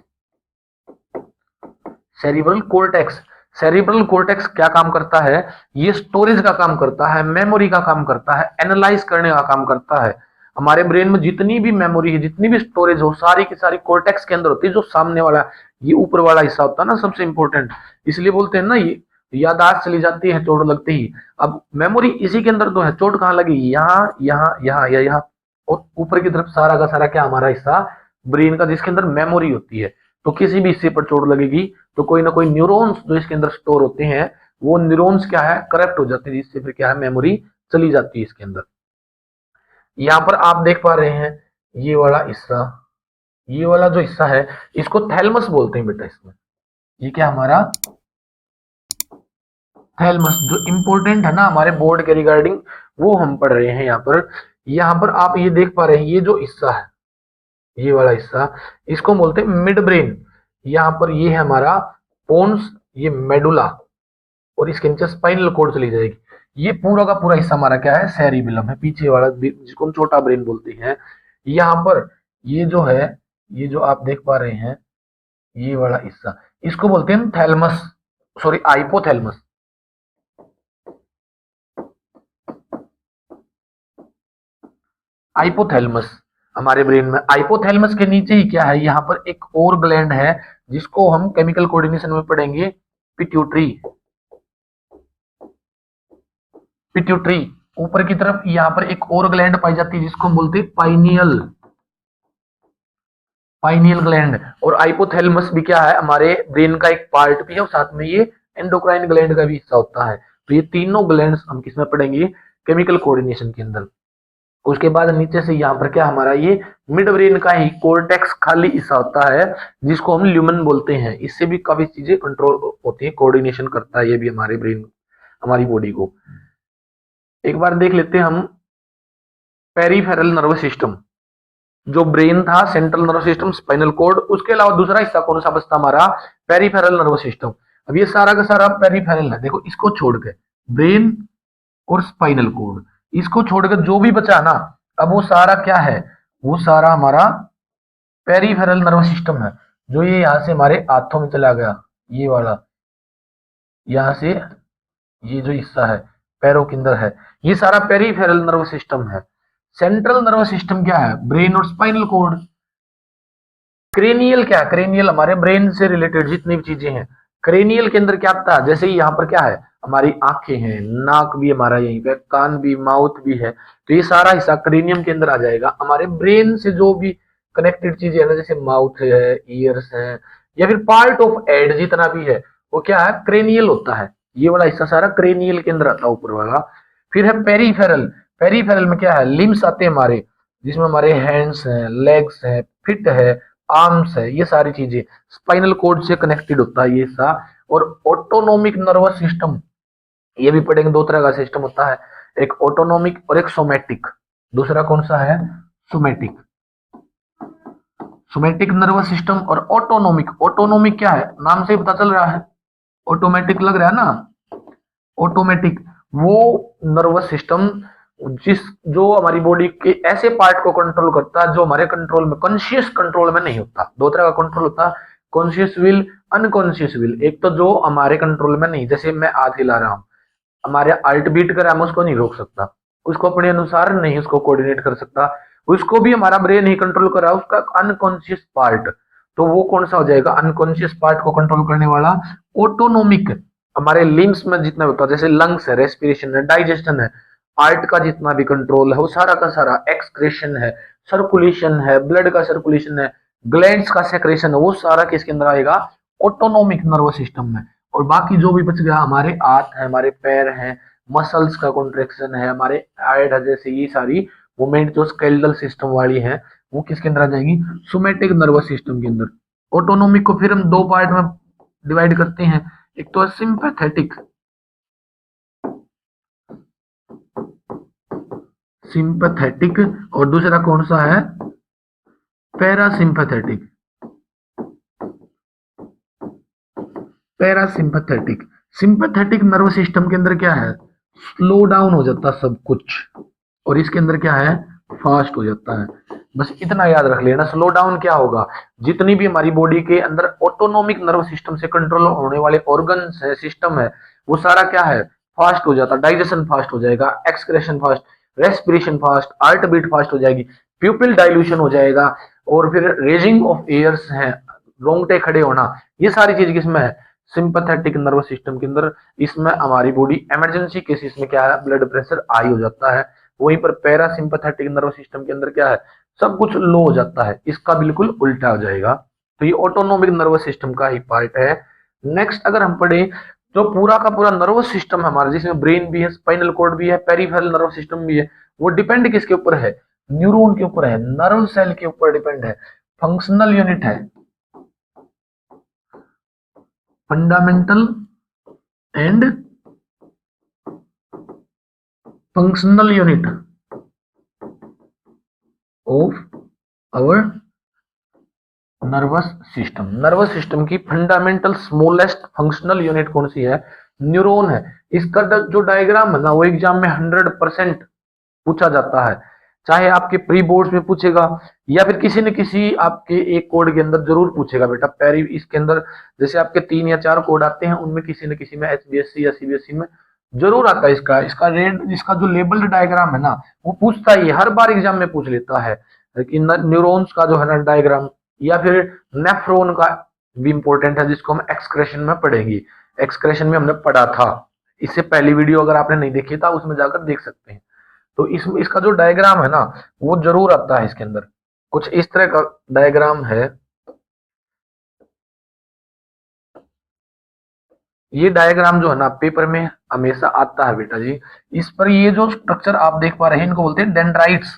Cerebral cortex, cerebral cortex क्या काम करता है, ये स्टोरेज का काम करता है, मेमोरी का काम करता है, एनालाइज करने का काम करता है। हमारे ब्रेन में जितनी भी मेमोरी है, जितनी भी स्टोरेज हो, सारी की सारी कोर्टेक्स के अंदर होती है। जो सामने वाला ये ऊपर वाला हिस्सा होता है ना, सबसे इंपॉर्टेंट, इसलिए बोलते हैं ना ये यादाश्त चली जाती है चोट लगते ही। अब मेमोरी इसी के अंदर तो है, चोट कहाँ लगी, यहाँ यहाँ यहाँ या यहाँ, और ऊपर की तरफ सारा का सारा क्या हमारा हिस्सा ब्रेन का, जिसके अंदर मेमोरी होती है। तो किसी भी हिस्से पर चोट लगेगी तो कोई ना कोई न्यूरॉन्स जो इसके अंदर स्टोर होते हैं, वो न्यूरॉन्स क्या है, करप्ट हो जाते हैं, जिससे फिर क्या है, मेमोरी चली जाती है इसके अंदर। यहाँ पर आप देख पा रहे हैं ये वाला हिस्सा, ये वाला जो हिस्सा है इसको थैलमस बोलते हैं बेटा। इसमें ये क्या हमारा थैलमस, जो इंपॉर्टेंट है ना हमारे बोर्ड के रिगार्डिंग, वो हम पढ़ रहे हैं यहाँ पर। यहाँ पर आप ये देख पा रहे हैं ये जो हिस्सा है, ये वाला हिस्सा, इसको बोलते हैं मिड ब्रेन। यहाँ पर ये है हमारा पोन्स, ये मेडुला, और इसके नीचे स्पाइनल कोड चली जाएगी। ये पूरा का पूरा हिस्सा हमारा क्या है, सेरिबिलम है, पीछे वाला जिसको हम छोटा ब्रेन बोलते हैं। यहाँ पर ये जो है, ये जो आप देख पा रहे हैं ये वाला हिस्सा, इसको बोलते हैं थैलमस, सॉरी हाइपोथैलमस। हाइपोथैलमस, हमारे ब्रेन में। हाइपोथैलेमस के नीचे ही क्या है, यहाँ पर एक और ग्लैंड है जिसको हम केमिकल कोऑर्डिनेशन में पढ़ेंगे, पिट्यूटरी। पिट्यूटरी ऊपर की तरफ यहाँ पर एक और ग्लैंड पाई जाती है जिसको हम बोलते हैं पाइनियल, पाइनियल ग्लैंड। और हाइपोथैलेमस भी क्या है, हमारे ब्रेन का एक पार्ट भी है और साथ में ये एंडोक्राइन ग्लैंड का भी हिस्सा होता है। तो ये तीनों ग्लैंड्स हम किसमें पढ़ेंगे, केमिकल कोऑर्डिनेशन के अंदर। उसके बाद नीचे से यहाँ पर क्या हमारा ये मिड ब्रेन का ही कोर्टेक्स खाली हिस्सा होता है जिसको हम ल्यूमन बोलते हैं। इससे भी काफी चीजें कंट्रोल होती है, कोऑर्डिनेशन करता है ये भी हमारे ब्रेन, हमारी बॉडी को। एक बार देख लेते हैं हम पेरिफेरल नर्वस सिस्टम। जो ब्रेन था, central nervous system, spinal cord, उसके अलावा दूसरा हिस्सा कौन सा बचता हमारा, पेरिफेरल नर्वस सिस्टम। अब ये सारा का सारा पेरिफेरल है, देखो इसको छोड़ के ब्रेन और स्पाइनल कॉर्ड, इसको छोड़कर जो भी बचा ना, अब वो सारा क्या है, वो सारा हमारा पेरिफेरल नर्वस सिस्टम है। जो ये यहाँ से हमारे हाथों में चला गया, ये वाला यहाँ से, ये जो हिस्सा है पैरों के अंदर है, ये सारा पेरिफेरल नर्वस सिस्टम है। सेंट्रल नर्वस सिस्टम क्या है, ब्रेन और स्पाइनल कॉर्ड। क्रेनियल क्या है, क्रेनियल हमारे ब्रेन से रिलेटेड जितनी भी चीजें हैं। क्रेनियल के अंदर क्या आता है, जैसे यहाँ पर क्या है, हमारी आंखें हैं, नाक भी हमारा यहीं पे, कान भी, माउथ भी है, तो ये सारा हिस्सा क्रेनियम के अंदर आ जाएगा। हमारे ब्रेन से जो भी कनेक्टेड चीजें है ना, जैसे माउथ है, ईयर्स है, या फिर पार्ट ऑफ हेड जितना भी है, वो क्या है, क्रेनियल होता है। ये वाला हिस्सा सारा क्रेनियल के अंदर आता है, ऊपर वाला। फिर है पेरीफेरल। पेरीफेरल में क्या है, लिम्स आते हैं हमारे, जिसमें हमारे हैंड्स हैं, लेग्स हैं, फिट है, आर्म्स है, ये सारी चीजें स्पाइनल कोड से कनेक्टेड होता है ये सा। और ऑटोनोमिक नर्वस सिस्टम, ये भी पढ़ेंगे, दो तरह का सिस्टम होता है, एक ऑटोनोमिक और एक सोमैटिक। दूसरा कौन सा है, सोमैटिक। सोमैटिक नर्वस सिस्टम और ऑटोनोमिक। ऑटोनोमिक क्या है, नाम से ही पता चल रहा है, ऑटोमेटिक लग रहा है ना, ऑटोमेटिक वो नर्वस सिस्टम जिस जो हमारी बॉडी के ऐसे पार्ट को कंट्रोल करता है जो हमारे कंट्रोल में, कॉन्शियस कंट्रोल में नहीं होता। दो तरह का कंट्रोल होता है, कॉन्शियस विल, अनकॉन्शियस विल। एक तो जो हमारे कंट्रोल में नहीं, जैसे मैं हाथ हिला रहा हूं, हमारे हार्ट बीट कर रहा है, मैं उसको नहीं रोक सकता, उसको अपने अनुसार नहीं उसको कोऑर्डिनेट कर सकता, उसको भी हमारा ब्रेन ही कंट्रोल कर रहा है, उसका अनकॉन्शियस पार्ट। तो वो कौन सा हो जाएगा, अनकॉन्शियस पार्ट को कंट्रोल करने वाला ऑटोनोमिक। हमारे लिम्स में जितना होता है, जैसे लंग्स है, रेस्पिरेशन है, डाइजेशन है, हार्ट का जितना भी कंट्रोल है वो सारा का सारा, एक्सक्रेशन है, सर्कुलेशन है, ब्लड का सर्कुलेशन है, ग्लैंड्स का सेक्रेशन है, वो सारा किसके अंदर आएगा, ऑटोनोमिक नर्वस सिस्टम में। और बाकी जो भी बच गया, हमारे हाथ है, हमारे पैर हैं, मसल्स का कॉन्ट्रेक्शन है, हमारे हेड है, जैसे ये सारी मूवमेंट जो स्केलेटल सिस्टम वाली है, वो किसके अंदर आ जाएगी, सोमैटिक नर्वस सिस्टम के अंदर। ऑटोनोमिक को फिर हम दो पार्ट में डिवाइड करते हैं, एक तो है सिंपैथेटिक, सिंपैथेटिक, और दूसरा कौन सा है, parasympathetic. Parasympathetic, sympathetic nervous system के अंदर क्या है, स्लो डाउन हो जाता सब कुछ, और इसके अंदर क्या है, फास्ट हो जाता है। बस इतना याद रख लेना, स्लो डाउन क्या होगा, जितनी भी हमारी बॉडी के अंदर ऑटोनोमिक नर्वस सिस्टम से कंट्रोल होने वाले ऑर्गन्स है, सिस्टम है, वो सारा क्या है, फास्ट हो जाता, डाइजेशन फास्ट हो जाएगा, excretion fast, respiration fast, heart beat fast हो जाएगी, प्यूपिल डाइल्यूशन हो जाएगा, और फिर रेजिंग ऑफ एयर्स है, रोंगटे खड़े होना, ये सारी चीज किसमें है, सिंपैथेटिक नर्वस सिस्टम के अंदर। इसमें हमारी बॉडी इमरजेंसी केसेस में क्या है, ब्लड प्रेशर हाई हो जाता है। वहीं पर पैरासिम्पैथेटिक नर्वस सिस्टम के अंदर क्या है, सब कुछ लो हो जाता है, इसका बिल्कुल उल्टा हो जाएगा। तो ये ऑटोनोमिक नर्वस सिस्टम का ही पार्ट है। नेक्स्ट अगर हम पढ़े, जो पूरा का पूरा नर्वस सिस्टम हमारा, जिसमें ब्रेन भी है, स्पाइनल कॉर्ड भी है, पेरिफेरल नर्वस सिस्टम भी है, वो डिपेंड किसके ऊपर है, न्यूरॉन के ऊपर है, नर्व सेल के ऊपर डिपेंड है। फंक्शनल यूनिट है, fundamental and functional unit of our nervous system. Nervous system की फंडामेंटल स्मॉलेस्ट फंक्शनल यूनिट कौन सी है, न्यूरॉन है। इसका जो डायग्राम है ना, वो एग्जाम में 100% पूछा जाता है, चाहे आपके प्री बोर्ड्स में पूछेगा या फिर किसी न किसी आपके एक कोड के अंदर जरूर पूछेगा बेटा। पैरी इसके अंदर जैसे आपके 3 या 4 कोड आते हैं, उनमें किसी न किसी में एचबीएससी या सीबीएसई में जरूर आता है इसका, इसका रेड, इसका जो लेबल्ड डायग्राम है ना, वो पूछता ही हर बार एग्जाम में पूछ लेता है। कि न्यूरॉन्स का जो है ना डायग्राम, या फिर नेफ्रॉन का भी इंपॉर्टेंट है, जिसको हम एक्सक्रेशन में पढ़ेंगे। एक्सक्रेशन में हमने पढ़ा था, इससे पहली वीडियो अगर आपने नहीं देखी था उसमें जाकर देख सकते हैं। तो इसमें इसका जो डायग्राम है ना वो जरूर आता है इसके अंदर, कुछ इस तरह का डायग्राम है। ये डायग्राम जो है ना पेपर में हमेशा आता है बेटा जी। इस पर ये जो स्ट्रक्चर आप देख पा रहे हैं इनको बोलते हैं डेंड्राइट्स।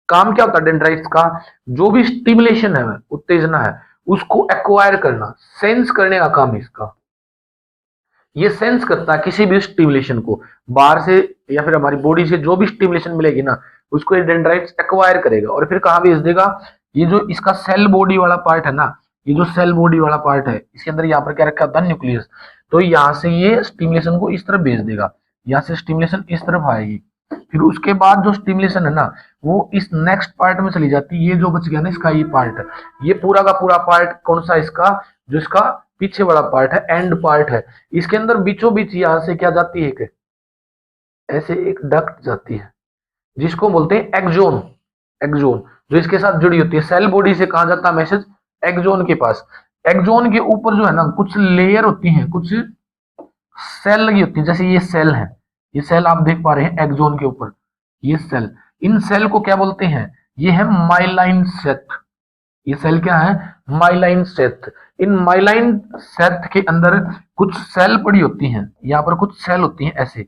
काम क्या होता है डेंड्राइट्स का? जो भी स्टिमुलेशन है, उत्तेजना है, उसको एक्वायर करना, सेंस करने का काम है इसका। ये सेंस करता है किसी भी स्टिमुलेशन को, बाहर से या फिर हमारी बॉडी से जो भी स्टिमुलेशन मिलेगी ना उसको ये डेंड्राइट्स एक्वायर करेगा और फिर कहाँ भेज देगा। ये जो इसका सेल बॉडी वाला पार्ट है ना, ये जो सेल बॉडी वाला पार्ट है इसके अंदर यहाँ पर क्या रखा होता है, न्यूक्लियस। तो यहाँ से ये स्टिमुलेशन को इस तरफ भेज देगा, यहाँ से स्टिमुलेशन इस तरफ आएगी। फिर उसके बाद जो स्टिमुलेशन है ना वो इस नेक्स्ट पार्ट में चली जाती है। ये जो बच गया ना इसका ये पार्ट, ये पूरा का पूरा पार्ट कौन सा इसका, जो इसका पीछे वाला पार्ट है, एंड पार्ट है। इसके अंदर बीचों बीच यहाँ से क्या जाती है, एक ऐसे एक डक्ट जाती है जिसको बोलते हैं एक्सोन। एक्सोन जो इसके साथ जुड़ी होती है, सेल बॉडी से कहा जाता है मैसेज एक्सोन के पास। एक्सोन के ऊपर जो है ना कुछ लेयर होती हैं, कुछ सेल लगी होती है, जैसे ये सेल है, ये सेल आप देख पा रहे हैं एक्सोन के ऊपर, ये सेल, इन सेल को क्या बोलते हैं, ये है माइलाइन सेथ। ये सेल क्या है, माइलाइन सेथ। इन माइलाइन सेथ के अंदर कुछ सेल पड़ी होती हैं, यहाँ पर कुछ सेल होती हैं, ऐसे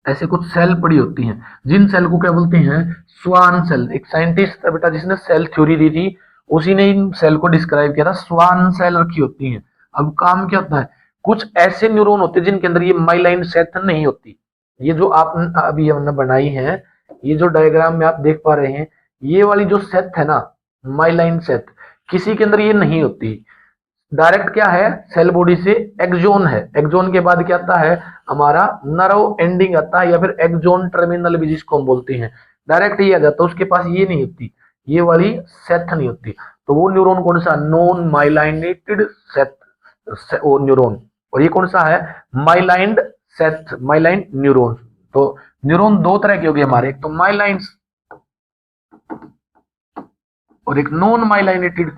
ऐसे कुछ सेल पड़ी होती हैं, जिन सेल को क्या बोलते हैं, स्वान सेल। एक साइंटिस्ट था बेटा जिसने सेल थ्योरी दी थी, उसी ने इन सेल को डिस्क्राइब किया था, स्वान सेल रखी होती हैं। अब काम क्या होता है, कुछ ऐसे न्यूरॉन होते हैं जिनके अंदर ये माइलाइन सेथ नहीं होती। ये जो आप अभी हमने बनाई है, ये जो डायग्राम में आप देख पा रहे हैं, ये वाली जो सेथ है ना, माइलाइन सेथ, किसी के अंदर ये नहीं होती। डायरेक्ट क्या है, सेल बॉडी से एक्सोन है, एक्सोन के बाद क्या आता है हमारा नर्व एंडिंग आता है, या फिर एक्सोन टर्मिनल भी जिसको हम बोलते हैं, डायरेक्ट ये आ जाता है। उसके पास ये नहीं होती, ये वाली सेथ नहीं होती। तो वो न्यूरॉन कौन सा, नॉन माइलाइनेटेड सेथ वो न्यूरॉन। और ये कौन सा है, माइलाइंड सेथ, माइलाइन न्यूरॉन। तो न्यूरॉन दो तरह के हो गए हमारे, एक तो माइलाइन और एक नॉन माइलाइनेटेड।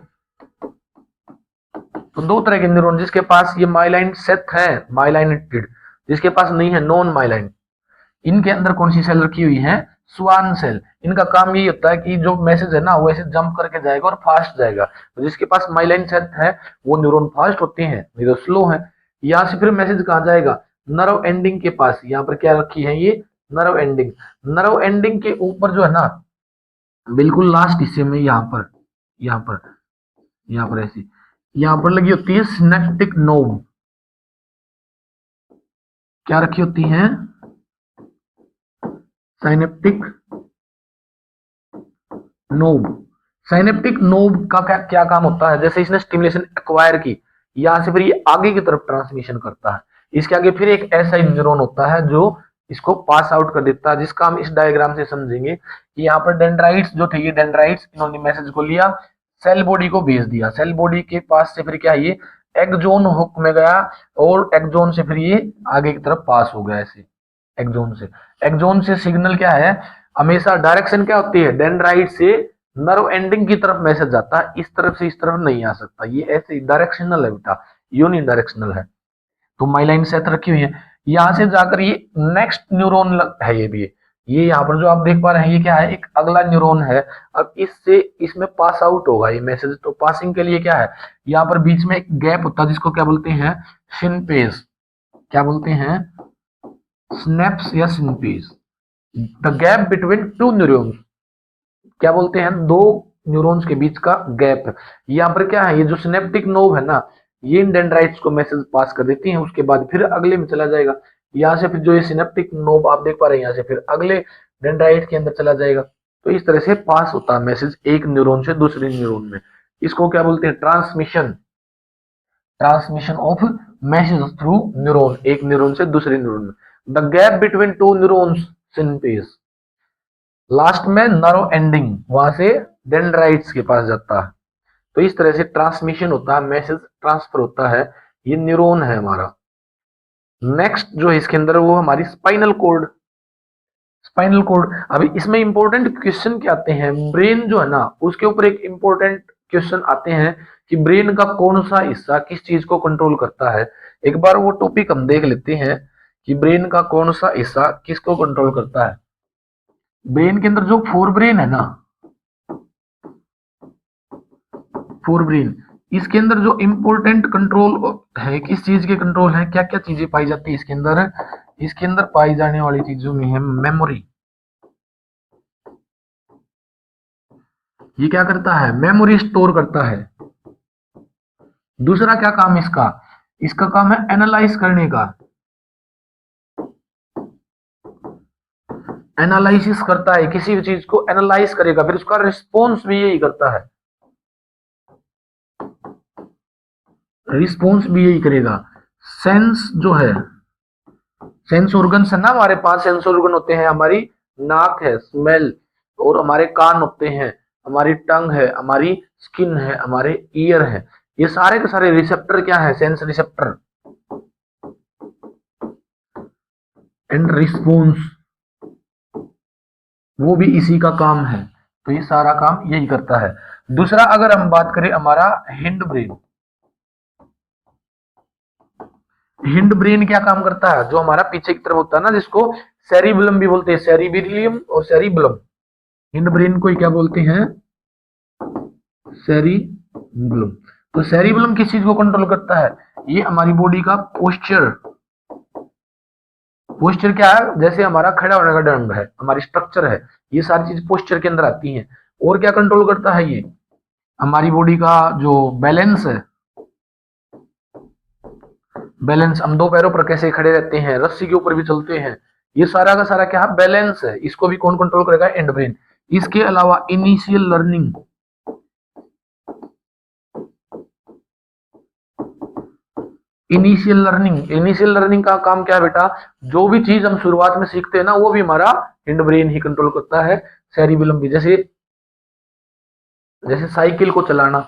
तो दो तरह के न्यूरॉन, जिसके पास ये माइलाइन सेथ है माइलाइनेटेड, जिसके पास नहीं है नॉन माइलाइन। इनके अंदर कौन सी सेल रखी हुई है, स्वान सेल। इनका काम यही होता है कि जो मैसेज है ना वो ऐसे जंप करके जाएगा और फास्ट जाएगा। तो जिसके पास माइलाइन सेथ है वो न्यूरॉन फास्ट होते हैं, नहीं तो स्लो है। यहाँ से फिर मैसेज कहाँ जाएगा, नर्व एंडिंग के पास। यहाँ पर क्या रखी है, ये नर्व एंडिंग। नर्व एंडिंग के ऊपर जो है ना बिल्कुल लास्ट हिस्से में, यहाँ पर यहाँ पर ऐसी, यहाँ पर लगी होती है सिनेप्टिक नोब। क्या रखी होती है, साइनेप्टिक नोब। साइनेप्टिक नोब का क्या क्या काम होता है, जैसे इसने स्टिमुलेशन एक्वायर की, यहां से फिर ये आगे की तरफ ट्रांसमिशन करता है। इसके आगे फिर एक ऐसा न्यूरॉन होता है जो इसको पास आउट कर देता है, जिसका हम इस डायग्राम से समझेंगे कि यहाँ पर डेंड्राइट्स जो थे, ये डेंड्राइट्स इन्होंने मैसेज को लिया, सेल बॉडी को भेज दिया। सेल बॉडी के पास से फिर क्या, ये एक्सोन हुक में गया और एक्सोन से फिर ये आगे की तरफ पास हो गया ऐसे। एक्सोन से सिग्नल क्या है, हमेशा डायरेक्शन क्या होती है, डेंड्राइट से नर्व एंडिंग की तरफ मैसेज जाता है, इस तरफ से इस तरफ नहीं आ सकता। ये ऐसे डायरेक्शनल है बेटा, यूनि डायरेक्शनल है। तो माइलाइन सेथ रखी हुई है, यहां से जाकर ये नेक्स्ट न्यूरॉन है, ये भी ये यहाँ पर जो आप देख पा रहे हैं ये क्या है, एक अगला न्यूरॉन है। अब इससे इसमें पास आउट होगा ये मैसेज। तो पासिंग के लिए क्या है, यहाँ पर बीच में एक गैप होता है जिसको क्या बोलते हैं, सिनपेज। क्या बोलते हैं, स्नेप्स या synapse, the gap between two neurons. क्या बोलते हैं, दो न्यूरॉन्स के बीच का गैप। यहाँ पर क्या है, ये जो सिनेप्टिक नोब है ना, ये इन डेंड्राइट्स को मैसेज पास कर देती है, उसके बाद फिर अगले में चला जाएगा। यहाँ से फिर जो ये सिनेप्टिक नोब आप देख पा रहे हैं, यहाँ से फिर अगले डेंड्राइट के अंदर चला जाएगा। तो इस तरह से पास होता है मैसेज एक न्यूरॉन से दूसरे न्यूरॉन में। इसको क्या बोलते हैं, transmission. Transmission of message through neuron, एक न्यूरॉन से दूसरे न्यूरॉन में। The gap between two neurons, synapse. Last में नर्व एंडिंग, वहां से डेंड्राइट्स के पास जाता है। तो इस तरह से ट्रांसमिशन होता है, मैसेज ट्रांसफर होता है। ये न्यूरॉन है हमारा। नेक्स्ट जो है इसके अंदर वो हमारी स्पाइनल कॉर्ड। Spinal cord. अभी इसमें इंपॉर्टेंट क्वेश्चन क्या आते हैं, ब्रेन जो है ना उसके ऊपर एक इंपॉर्टेंट क्वेश्चन आते हैं कि ब्रेन का कौन सा हिस्सा किस चीज को कंट्रोल करता है। एक बार वो टॉपिक हम देख लेते हैं कि ब्रेन का कौन सा हिस्सा किसको कंट्रोल करता है। ब्रेन के अंदर जो फोर ब्रेन है ना, फोर ब्रेन, इसके अंदर जो इंपॉर्टेंट कंट्रोल है, किस चीज के कंट्रोल है, क्या क्या चीजें पाई जाती है इसके अंदर। इसके अंदर पाई जाने वाली चीजों में है मेमोरी। ये क्या करता है, मेमोरी स्टोर करता है। दूसरा क्या काम है इसका, इसका काम है एनालाइज करने का, एनालिसिस करता है, किसी भी चीज को एनालाइज करेगा, फिर उसका रिस्पॉन्स भी यही करता है, रिस्पॉन्स भी यही करेगा। सेंस जो है, सेंस ऑर्गन्स है ना हमारे पास, सेंस ऑर्गन होते हैं, हमारी नाक है स्मेल, और हमारे कान होते हैं, हमारी टंग है, हमारी स्किन है, हमारे ईयर है, ये सारे के सारे रिसेप्टर क्या है, सेंस रिसेप्टर एंड रिस्पॉन्स, वो भी इसी का काम है। तो ये सारा काम यही करता है। दूसरा अगर हम बात करें हमारा हिंड ब्रेन, हिंड ब्रेन क्या काम करता है, जो हमारा पीछे की तरफ होता है ना, जिसको सेरिबेलम भी बोलते हैं, सेरिबेलियम और सेरिबेलम, हिंड ब्रेन को क्या बोलते हैं, सेरिबेलम। तो सेरिबेलम किस चीज को कंट्रोल करता है, ये हमारी बॉडी का पोस्चर, पोस्चर क्या है, जैसे हमारा खड़ा होने का ढंग है, हमारी स्ट्रक्चर है, ये सारी चीज पोस्चर के अंदर आती हैं। और क्या कंट्रोल करता है ये, हमारी बॉडी का जो बैलेंस है, बैलेंस, हम दो पैरों पर कैसे खड़े रहते हैं, रस्सी के ऊपर भी चलते हैं, ये सारा का सारा क्या है, बैलेंस है, इसको भी कौन कंट्रोल करेगा, एंड ब्रेन। इसके अलावा initial learning, initial learning, initial learning का काम क्या है बेटा, जो भी चीज हम शुरुआत में सीखते हैं ना, वो भी हमारा हिंड ब्रेन ही कंट्रोल करता है, सेरिबेलम भी। जैसे जैसे साइकिल को चलाना,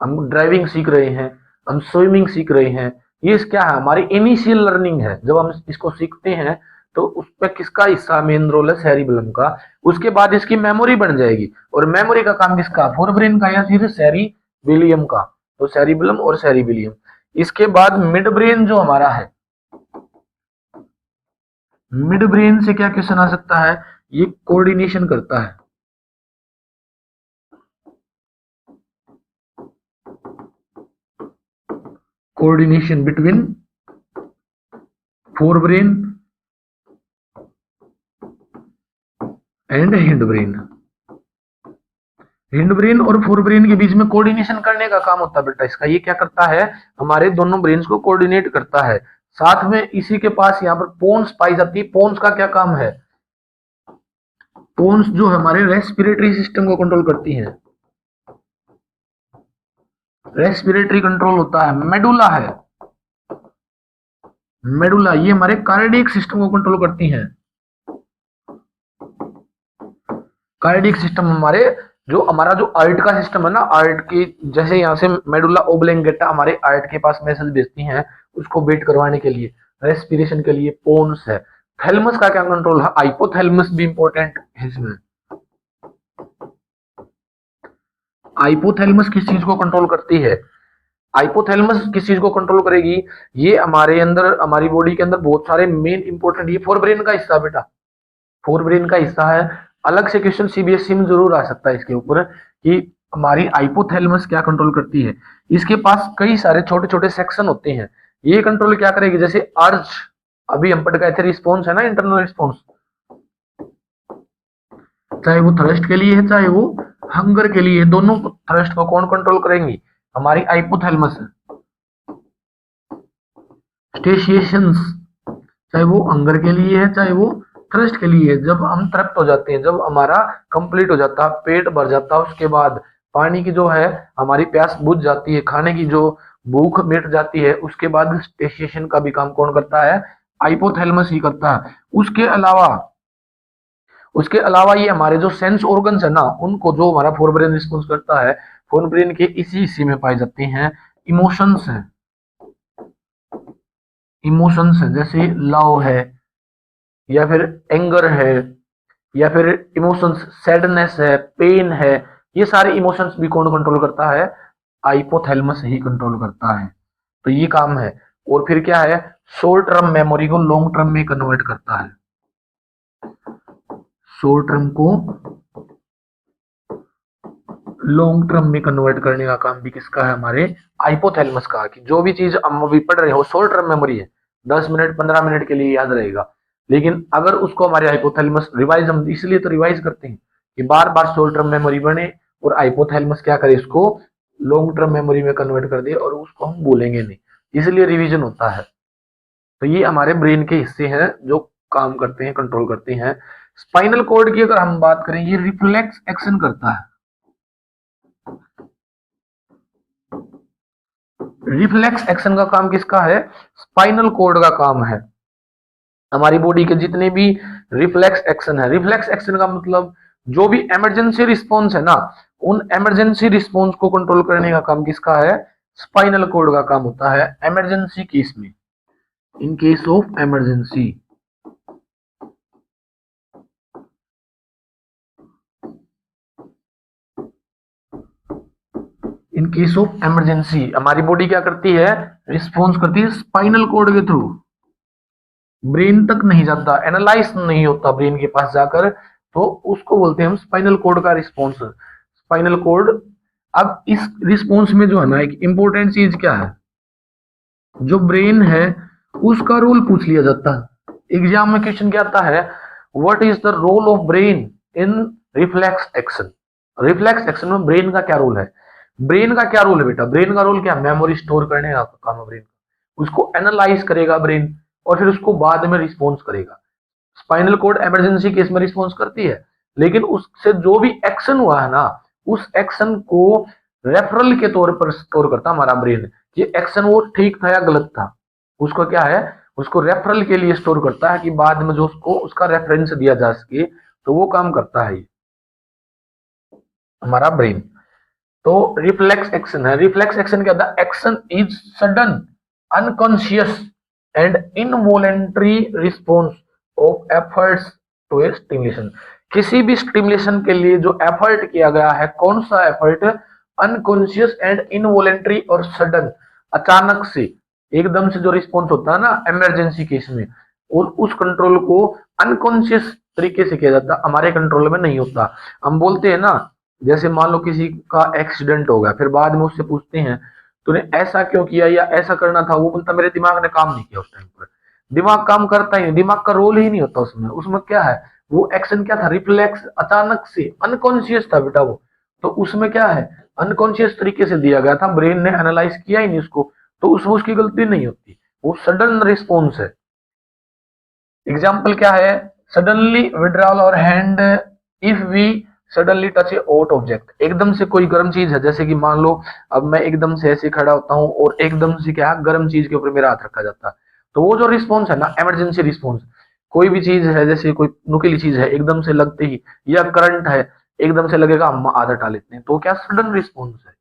हम ड्राइविंग सीख रहे हैं, हम स्विमिंग सीख रहे हैं, ये क्या है, हमारी इनिशियल लर्निंग है। जब हम इसको सीखते हैं तो उस पर किसका हिस्सा मेन रोल है, सेरिबेलम का। उसके बाद इसकी मेमोरी बन जाएगी, और मेमोरी का काम किसका, फोरब्रेन का या फिर सेरिबेलियम का। तो सेरिबेलम और सेरिबेलियम। इसके बाद मिड ब्रेन जो हमारा है, मिड ब्रेन से क्या क्वेश्चन आ सकता है, ये कोऑर्डिनेशन करता है, coordination between fore brain and hind brain. Hind brain और फोर ब्रेन के बीच में कोऑर्डिनेशन करने का काम होता है बेटा इसका। ये क्या करता है, हमारे दोनों ब्रेन्स को कोऑर्डिनेट करता है। साथ में इसी के पास यहाँ पर पोन्स पाई जाती है। पोन्स का क्या काम है, पोन्स जो हमारे रेस्पिरेटरी सिस्टम को कंट्रोल करती है, रेस्पिरेटरी कंट्रोल होता है। मेडुला है, मेडुला ये हमारे कार्डियक सिस्टम को कंट्रोल करती है। कार्डियक सिस्टम हमारे जो हमारा जो आर्ट का सिस्टम है ना, आर्ट की, जैसे यहाँ से मेडुला ओब्लेंगेटा हमारे आर्ट के पास मैसेज भेजती हैं उसको बेट करवाने के लिए, रेस्पिरेशन के लिए पोन्स है। थैलमस का क्या कंट्रोल है, हाइपोथैलेमस भी इंपॉर्टेंट है इसमें। हाइपोथैलेमस किस चीज को कंट्रोल करती है, हाइपोथैलेमस किस चीज को कंट्रोल करेगी, ये हमारे अंदर, हमारी बॉडी के अंदर बहुत सारे मेन इंपॉर्टेंट, ये फोर ब्रेन का हिस्सा बेटा, फोर ब्रेन का हिस्सा है। अलग से क्वेश्चन सीबीएसई में जरूर आ सकता है इसके ऊपर कि हमारी हाइपोथैलेमस क्या कंट्रोल करती है। इसके पास कई सारे छोटे छोटे सेक्शन होते हैं, ये कंट्रोल क्या करेगी, जैसे अर्ज, अभी हम पढ़ गए थे, रिस्पॉन्स है ना, इंटरनल रिस्पॉन्स, चाहे वो थर्स्ट के लिए है चाहे वो हंगर के लिए है, दोनों थर्स्ट को कौन कंट्रोल करेंगी, हमारी हाइपोथैलेमस। स्टेशिएशंस, चाहे वो हंगर के लिए है चाहे वो थ्रस्ट के लिए, जब हम तृप्त हो जाते हैं, जब हमारा कंप्लीट हो जाता है, पेट भर जाता है, उसके बाद पानी की जो है हमारी प्यास बुझ जाती है, खाने की जो भूख मिट जाती है, उसके बाद स्टेशिएशन का भी काम कौन करता है, हाइपोथैलेमस ही करता है। उसके अलावा ये हमारे जो सेंस ऑर्गन्स है ना, उनको जो हमारा फोर ब्रेन रिस्पॉन्स करता है, फोर ब्रेन के इसी हिस्से में पाए जाते हैं इमोशंस है, इमोशंस है, जैसे लव है या फिर एंगर है या फिर इमोशंस, सैडनेस है, पेन है, ये सारे इमोशंस भी कौन कंट्रोल करता है? हाइपोथैलेमस ही कंट्रोल करता है। तो ये काम है। और फिर क्या है, शॉर्ट टर्म मेमोरी को लॉन्ग टर्म में कन्वर्ट करता है। शॉर्ट टर्म को लॉन्ग टर्म में कन्वर्ट करने का काम भी किसका है? हमारे हाइपोथैलेमस का। कि जो भी चीज हम अभी पढ़ रहे हो शॉर्ट टर्म मेमोरी है, 10 मिनट 15 मिनट के लिए याद रहेगा, लेकिन अगर उसको हमारे हाइपोथैलेमस रिवाइज, हम इसलिए तो रिवाइज करते हैं कि बार बार शॉर्ट टर्म मेमोरी बने और हाइपोथैलेमस क्या करे, इसको लॉन्ग टर्म मेमोरी में कन्वर्ट कर दे और उसको हम भूलेंगे नहीं, इसलिए रिवीजन होता है। तो ये हमारे ब्रेन के हिस्से हैं जो काम करते हैं, कंट्रोल करते हैं। स्पाइनल कॉर्ड की अगर हम बात करें, ये रिफ्लेक्स एक्शन करता है। रिफ्लेक्स एक्शन का काम किसका है? स्पाइनल कॉर्ड का काम है। हमारी बॉडी के जितने भी रिफ्लेक्स एक्शन है, रिफ्लेक्स एक्शन का मतलब जो भी इमरजेंसी रिस्पॉन्स है ना, उन इमरजेंसी रिस्पॉन्स को कंट्रोल करने का काम किसका है? स्पाइनल कॉर्ड का काम होता है इमरजेंसी केस में, in case of emergency. In case of emergency हमारी बॉडी क्या करती है? रिस्पॉन्स करती है स्पाइनल कॉर्ड के थ्रू, ब्रेन तक नहीं जाता, एनालाइज नहीं होता ब्रेन के पास जाकर, तो उसको बोलते हैं हम स्पाइनल कॉर्ड का रिस्पॉन्स। Spinal cord. अब इस रिस्पॉन्स में जो है ना, एक इंपॉर्टेंट चीज क्या है, जो ब्रेन है उसका रोल पूछ लिया जाता है। एग्जाम में क्वेश्चन क्या आता है? What is the role of brain in reflex action? Reflex action में ब्रेन का क्या रोल है? ब्रेन का क्या रोल है बेटा? ब्रेन का रोल क्या? मेमोरी स्टोर करने का काम है ब्रेन का, उसको एनालाइज करेगा ब्रेन और फिर उसको बाद में रिस्पॉन्स करेगा। स्पाइनल कॉर्ड इमरजेंसी केस में रिस्पॉन्स करती है, लेकिन उससे जो भी एक्शन हुआ है ना, उस एक्शन को रेफरल के तौर पर स्टोर करता हमारा ब्रेन। ये एक्शन वो ठीक था या गलत था, उसको क्या है, उसको रेफरल के लिए स्टोर करता है कि बाद में जो उसको उसका रेफरेंस दिया जा सके, तो वो काम करता है हमारा ब्रेन। तो रिफ्लेक्स एक्शन है। रिफ्लेक्स एक्शन क्या होता है? Action is sudden, unconscious and involuntary response of efforts to a stimulation. किसी भी स्टिमुलेशन के लिए जो एफर्ट किया गया है, कौन सा एफर्ट? अनकॉन्शियस एंड इनवॉलेंटरी और सडन, अचानक से एकदम से जो रिस्पॉन्स होता है ना इमरजेंसी केस में, और उस कंट्रोल को अनकॉन्शियस तरीके से किया जाता है, हमारे कंट्रोल में नहीं होता। हम बोलते हैं ना, जैसे मान लो किसी का एक्सीडेंट हो गया, फिर बाद में उससे पूछते हैं तूने ऐसा क्यों किया या ऐसा करना था, वो बोलता मेरे दिमाग ने काम नहीं किया उस टाइम पर। दिमाग काम करता ही नहीं, दिमाग का रोल ही नहीं होता उसमें। उसमें क्या है, वो एक्शन क्या था? रिफ्लेक्स, अचानक से, अनकॉन्शियस था बेटा वो। तो उसमें क्या है, अनकॉन्शियस तरीके से दिया गया था, ब्रेन ने एनालाइज किया ही नहीं उसको, तो उसमें उसकी गलती नहीं होती, वो सडन रिस्पॉन्स है। एग्जाम्पल क्या है? सडनली विड्रॉल और hand if we suddenly touch a hot object. एकदम से कोई गर्म चीज है, जैसे कि मान लो अब मैं एकदम से ऐसे खड़ा होता हूँ और एकदम से क्या गर्म चीज के ऊपर मेरा हाथ रखा जाता है, तो वो जो रिस्पॉन्स है ना, इमरजेंसी रिस्पॉन्स। कोई भी चीज है, जैसे कोई नुकीली चीज है, एकदम से लगते ही, या करंट है एकदम से लगेगा, हम हाथ हटा लेते हैं, तो क्या सडन रिस्पॉन्स है।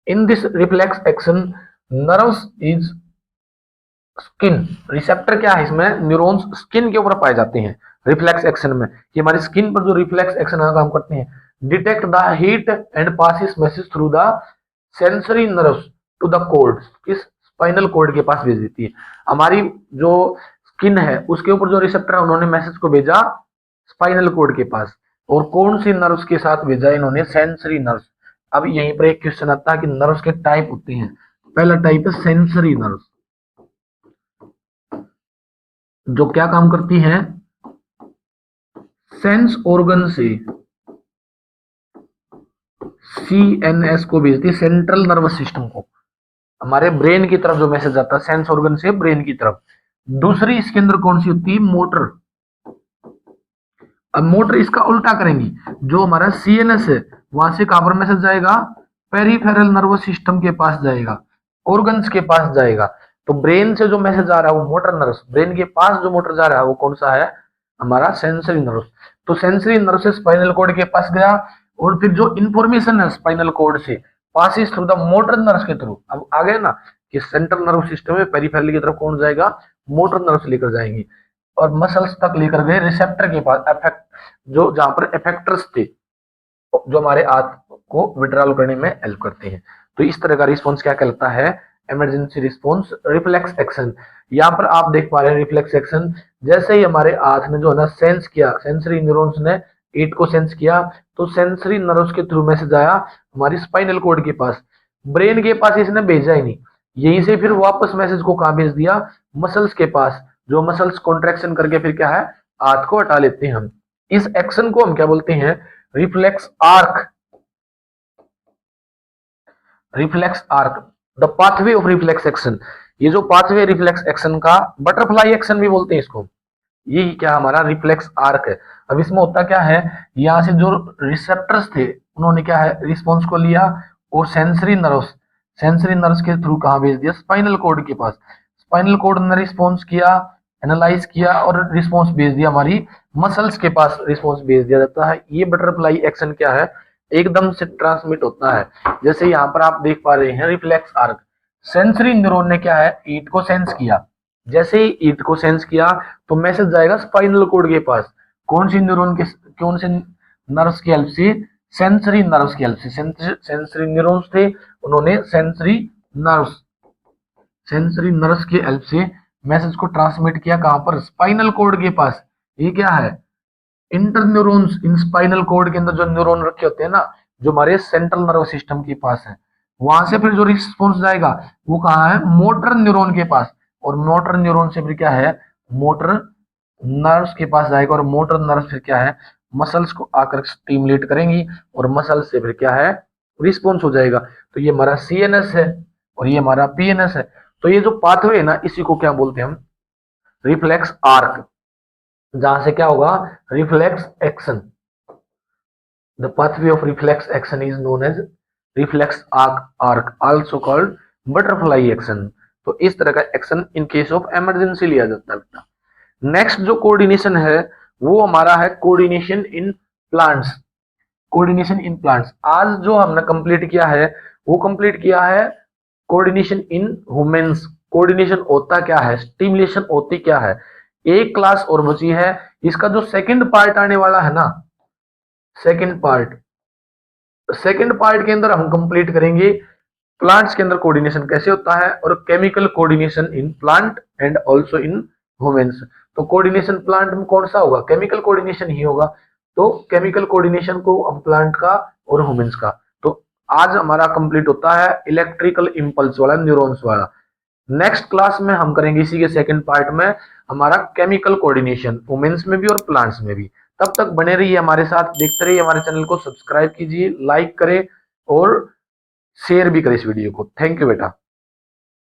In this reflex action nerves is skin, receptor क्या है इसमें? न्यूरॉन्स स्किन के ऊपर पाए जाते हैं रिफ्लेक्स एक्शन में। कि हमारी स्किन पर जो रिफ्लेक्स एक्शन का काम करते हैं, detect the heat and passes message through the sensory nerves to the cord, किस स्पाइनल कोर्ड के पास भेज देती है। हमारी जो स्किन है उसके ऊपर जो रिसेप्टर है, उन्होंने मैसेज को भेजा स्पाइनल कोर्ड के पास, और कौन सी नर्व्स के साथ भेजा इन्होंने? Sensory nerves. अब यहीं पर एक क्वेश्चन आता है कि नर्व्स के टाइप होते हैं। पहला टाइप है सेंसरी नर्व्स, जो क्या काम करती हैं? सेंस ऑर्गन से सीएनएस को भेजती है, सेंट्रल नर्वस सिस्टम को, हमारे ब्रेन की तरफ जो मैसेज आता है सेंस ऑर्गन से ब्रेन की तरफ। दूसरी इसके अंदर कौन सी होती है? मोटर। अब मोटर इसका उल्टा करेंगी, जो हमारा सीएनएस है वहां से कहां पर मैसेज जाएगा? पेरिफेरल नर्वस सिस्टम के पास जाएगा, ऑर्गन्स के पास जाएगा। तो ब्रेन से जो मैसेज आ रहा है वो मोटर नर्व्स, ब्रेन के पास जो मोटर जा रहा है वो कौन सा है? हमारा सेंसरी नर्व। तो सेंसरी नर्व से स्पाइनल कॉर्ड के पास गया, और फिर जो इंफॉर्मेशन है स्पाइनल कॉर्ड से passes through the motor nerves के थ्रू। अब आ गए ना कि सेंट्रल नर्व सिस्टम में पेरिफेरल की तरफ कौन जाएगा? मोटर नर्व्स लेकर जाएंगी। और मसल्स तक लेकर गए रिसेप्टर के पास, एफेक्ट जो जहां पर इफेक्टर्स थे जो हमारे हाथ को विड्रॉल करने में हेल्प करते हैं। तो इस तरह का रिस्पॉन्स क्या कहलाता है, इमरजेंसी रिस्पॉन्स रिफ्लेक्स एक्शन। यहाँ पर आप देख पा रहे हैं रिफ्लेक्स एक्शन, जैसे ही हमारे हाथ ने जो है ना सेंस किया, सेंसरी न्यूरॉन्स ने ईट को सेंस किया, तो सेंसरी नर्व्स के थ्रू मैसेज आया हमारी स्पाइनल कॉर्ड के पास, ब्रेन के पास इसने भेजा ही नहीं, यहीं से फिर वापस मैसेज को कहाँ भेज दिया, मसल्स के पास, जो मसल्स कॉन्ट्रैक्शन करके फिर क्या है, हाथ को हटा लेते हैं हम। इस एक्शन को हम क्या बोलते हैं, reflex arc. Reflex arc, the pathway of reflex action. ये जो पाथवे रिफ्लेक्स एक्शन का, बटरफ्लाई एक्शन भी बोलते हैं इसको, ये क्या हमारा रिफ्लेक्स आर्क है। अब इसमें होता क्या है, यहाँ से जो रिसेप्टर्स थे उन्होंने क्या है रिस्पॉन्स को लिया और सेंसरी नर्व्स के थ्रू कहाँ भेज दिया, स्पाइनल कॉर्ड के पास। स्पाइनल कॉर्ड ने रिस्पॉन्स किया, एनालाइज किया और रिस्पॉन्स भेज दिया हमारी मसल्स के पास, रिस्पॉन्स भेज दिया जाता है। ये बटरफ्लाई एक्शन क्या है, एकदम से ट्रांसमिट होता है। जैसे यहाँ पर आप देख पा रहे हैं रिफ्लेक्स आर्क, सेंसरी न्यूरॉन ने क्या है, ईट को सेंस किया, जैसे ही ईट को सेंस किया तो मैसेज जाएगा स्पाइनल कॉर्ड के पास, कौन सी न्यूरॉन के, कौन से नर्व्स की हेल्प से, सेंसरी नर्व्स की हेल्प से। सेंसरी न्यूरॉन्स थे, उन्होंने सेंसरी नर्व्स की हेल्प से मैसेज को ट्रांसमिट किया कहां पर, स्पाइनल कॉर्ड के पास। ये क्या है, इंटर न्यूरॉन्स इन स्पाइनल कॉर्ड के अंदर जो न्यूरॉन रखे होते हैं ना, जो हमारे सेंट्रल नर्व सिस्टम के पास है, वहां से फिर जो रिस्पॉन्स जाएगा वो कहाँ है, मोटर न्यूरॉन के पास, और मोटर न्यूरॉन से फिर क्या है, मोटर नर्व्स के पास जाएगा, और मोटर नर्व्स फिर क्या है, मसल्स को आकर स्टिमुलेट करेंगी और मसल से फिर क्या है, रिस्पॉन्स हो जाएगा। तो ये हमारा सीएनएस है और ये हमारा पीएनएस है। तो ये जो पाथवे है ना, इसी को क्या बोलते हैं हम, रिफ्लेक्स आर्क, जहां से क्या होगा, reflex action. The pathway of reflex action is known as reflex arc, also called butterfly action। तो इस तरह का action in case of emergency लिया जाता है। नेक्स्ट जो कोऑर्डिनेशन है वो हमारा है coordination in plants. Coordination in plants आज जो हमने कंप्लीट किया है वो कंप्लीट किया है कोऑर्डिनेशन इन ह्यूमंस। कोऑर्डिनेशन होता क्या है, स्टिमुलेशन होती क्या है, एक क्लास और बची है। इसका जो सेकंड पार्ट आने वाला है ना, सेकंड पार्ट के अंदर हम कंप्लीट करेंगे प्लांट्स के अंदर कोऑर्डिनेशन कैसे होता है, और chemical coordination in plant and also in humans. तो कोऑर्डिनेशन प्लांट में कौन सा होगा, केमिकल कोऑर्डिनेशन ही होगा। तो केमिकल कोऑर्डिनेशन को हम प्लांट का और ह्यूमंस का। तो आज हमारा कंप्लीट होता है इलेक्ट्रिकल इंपल्स वाला, न्यूरॉन्स वाला। नेक्स्ट क्लास में हम करेंगे इसी के सेकंड पार्ट में हमारा केमिकल कोऑर्डिनेशन, ह्यूमंस में भी और प्लांट्स में भी। तब तक बने रहिए हमारे साथ, देखते रहिए हमारे चैनल को, सब्सक्राइब कीजिए, लाइक करें और शेयर भी करें इस वीडियो को। थैंक यू बेटा।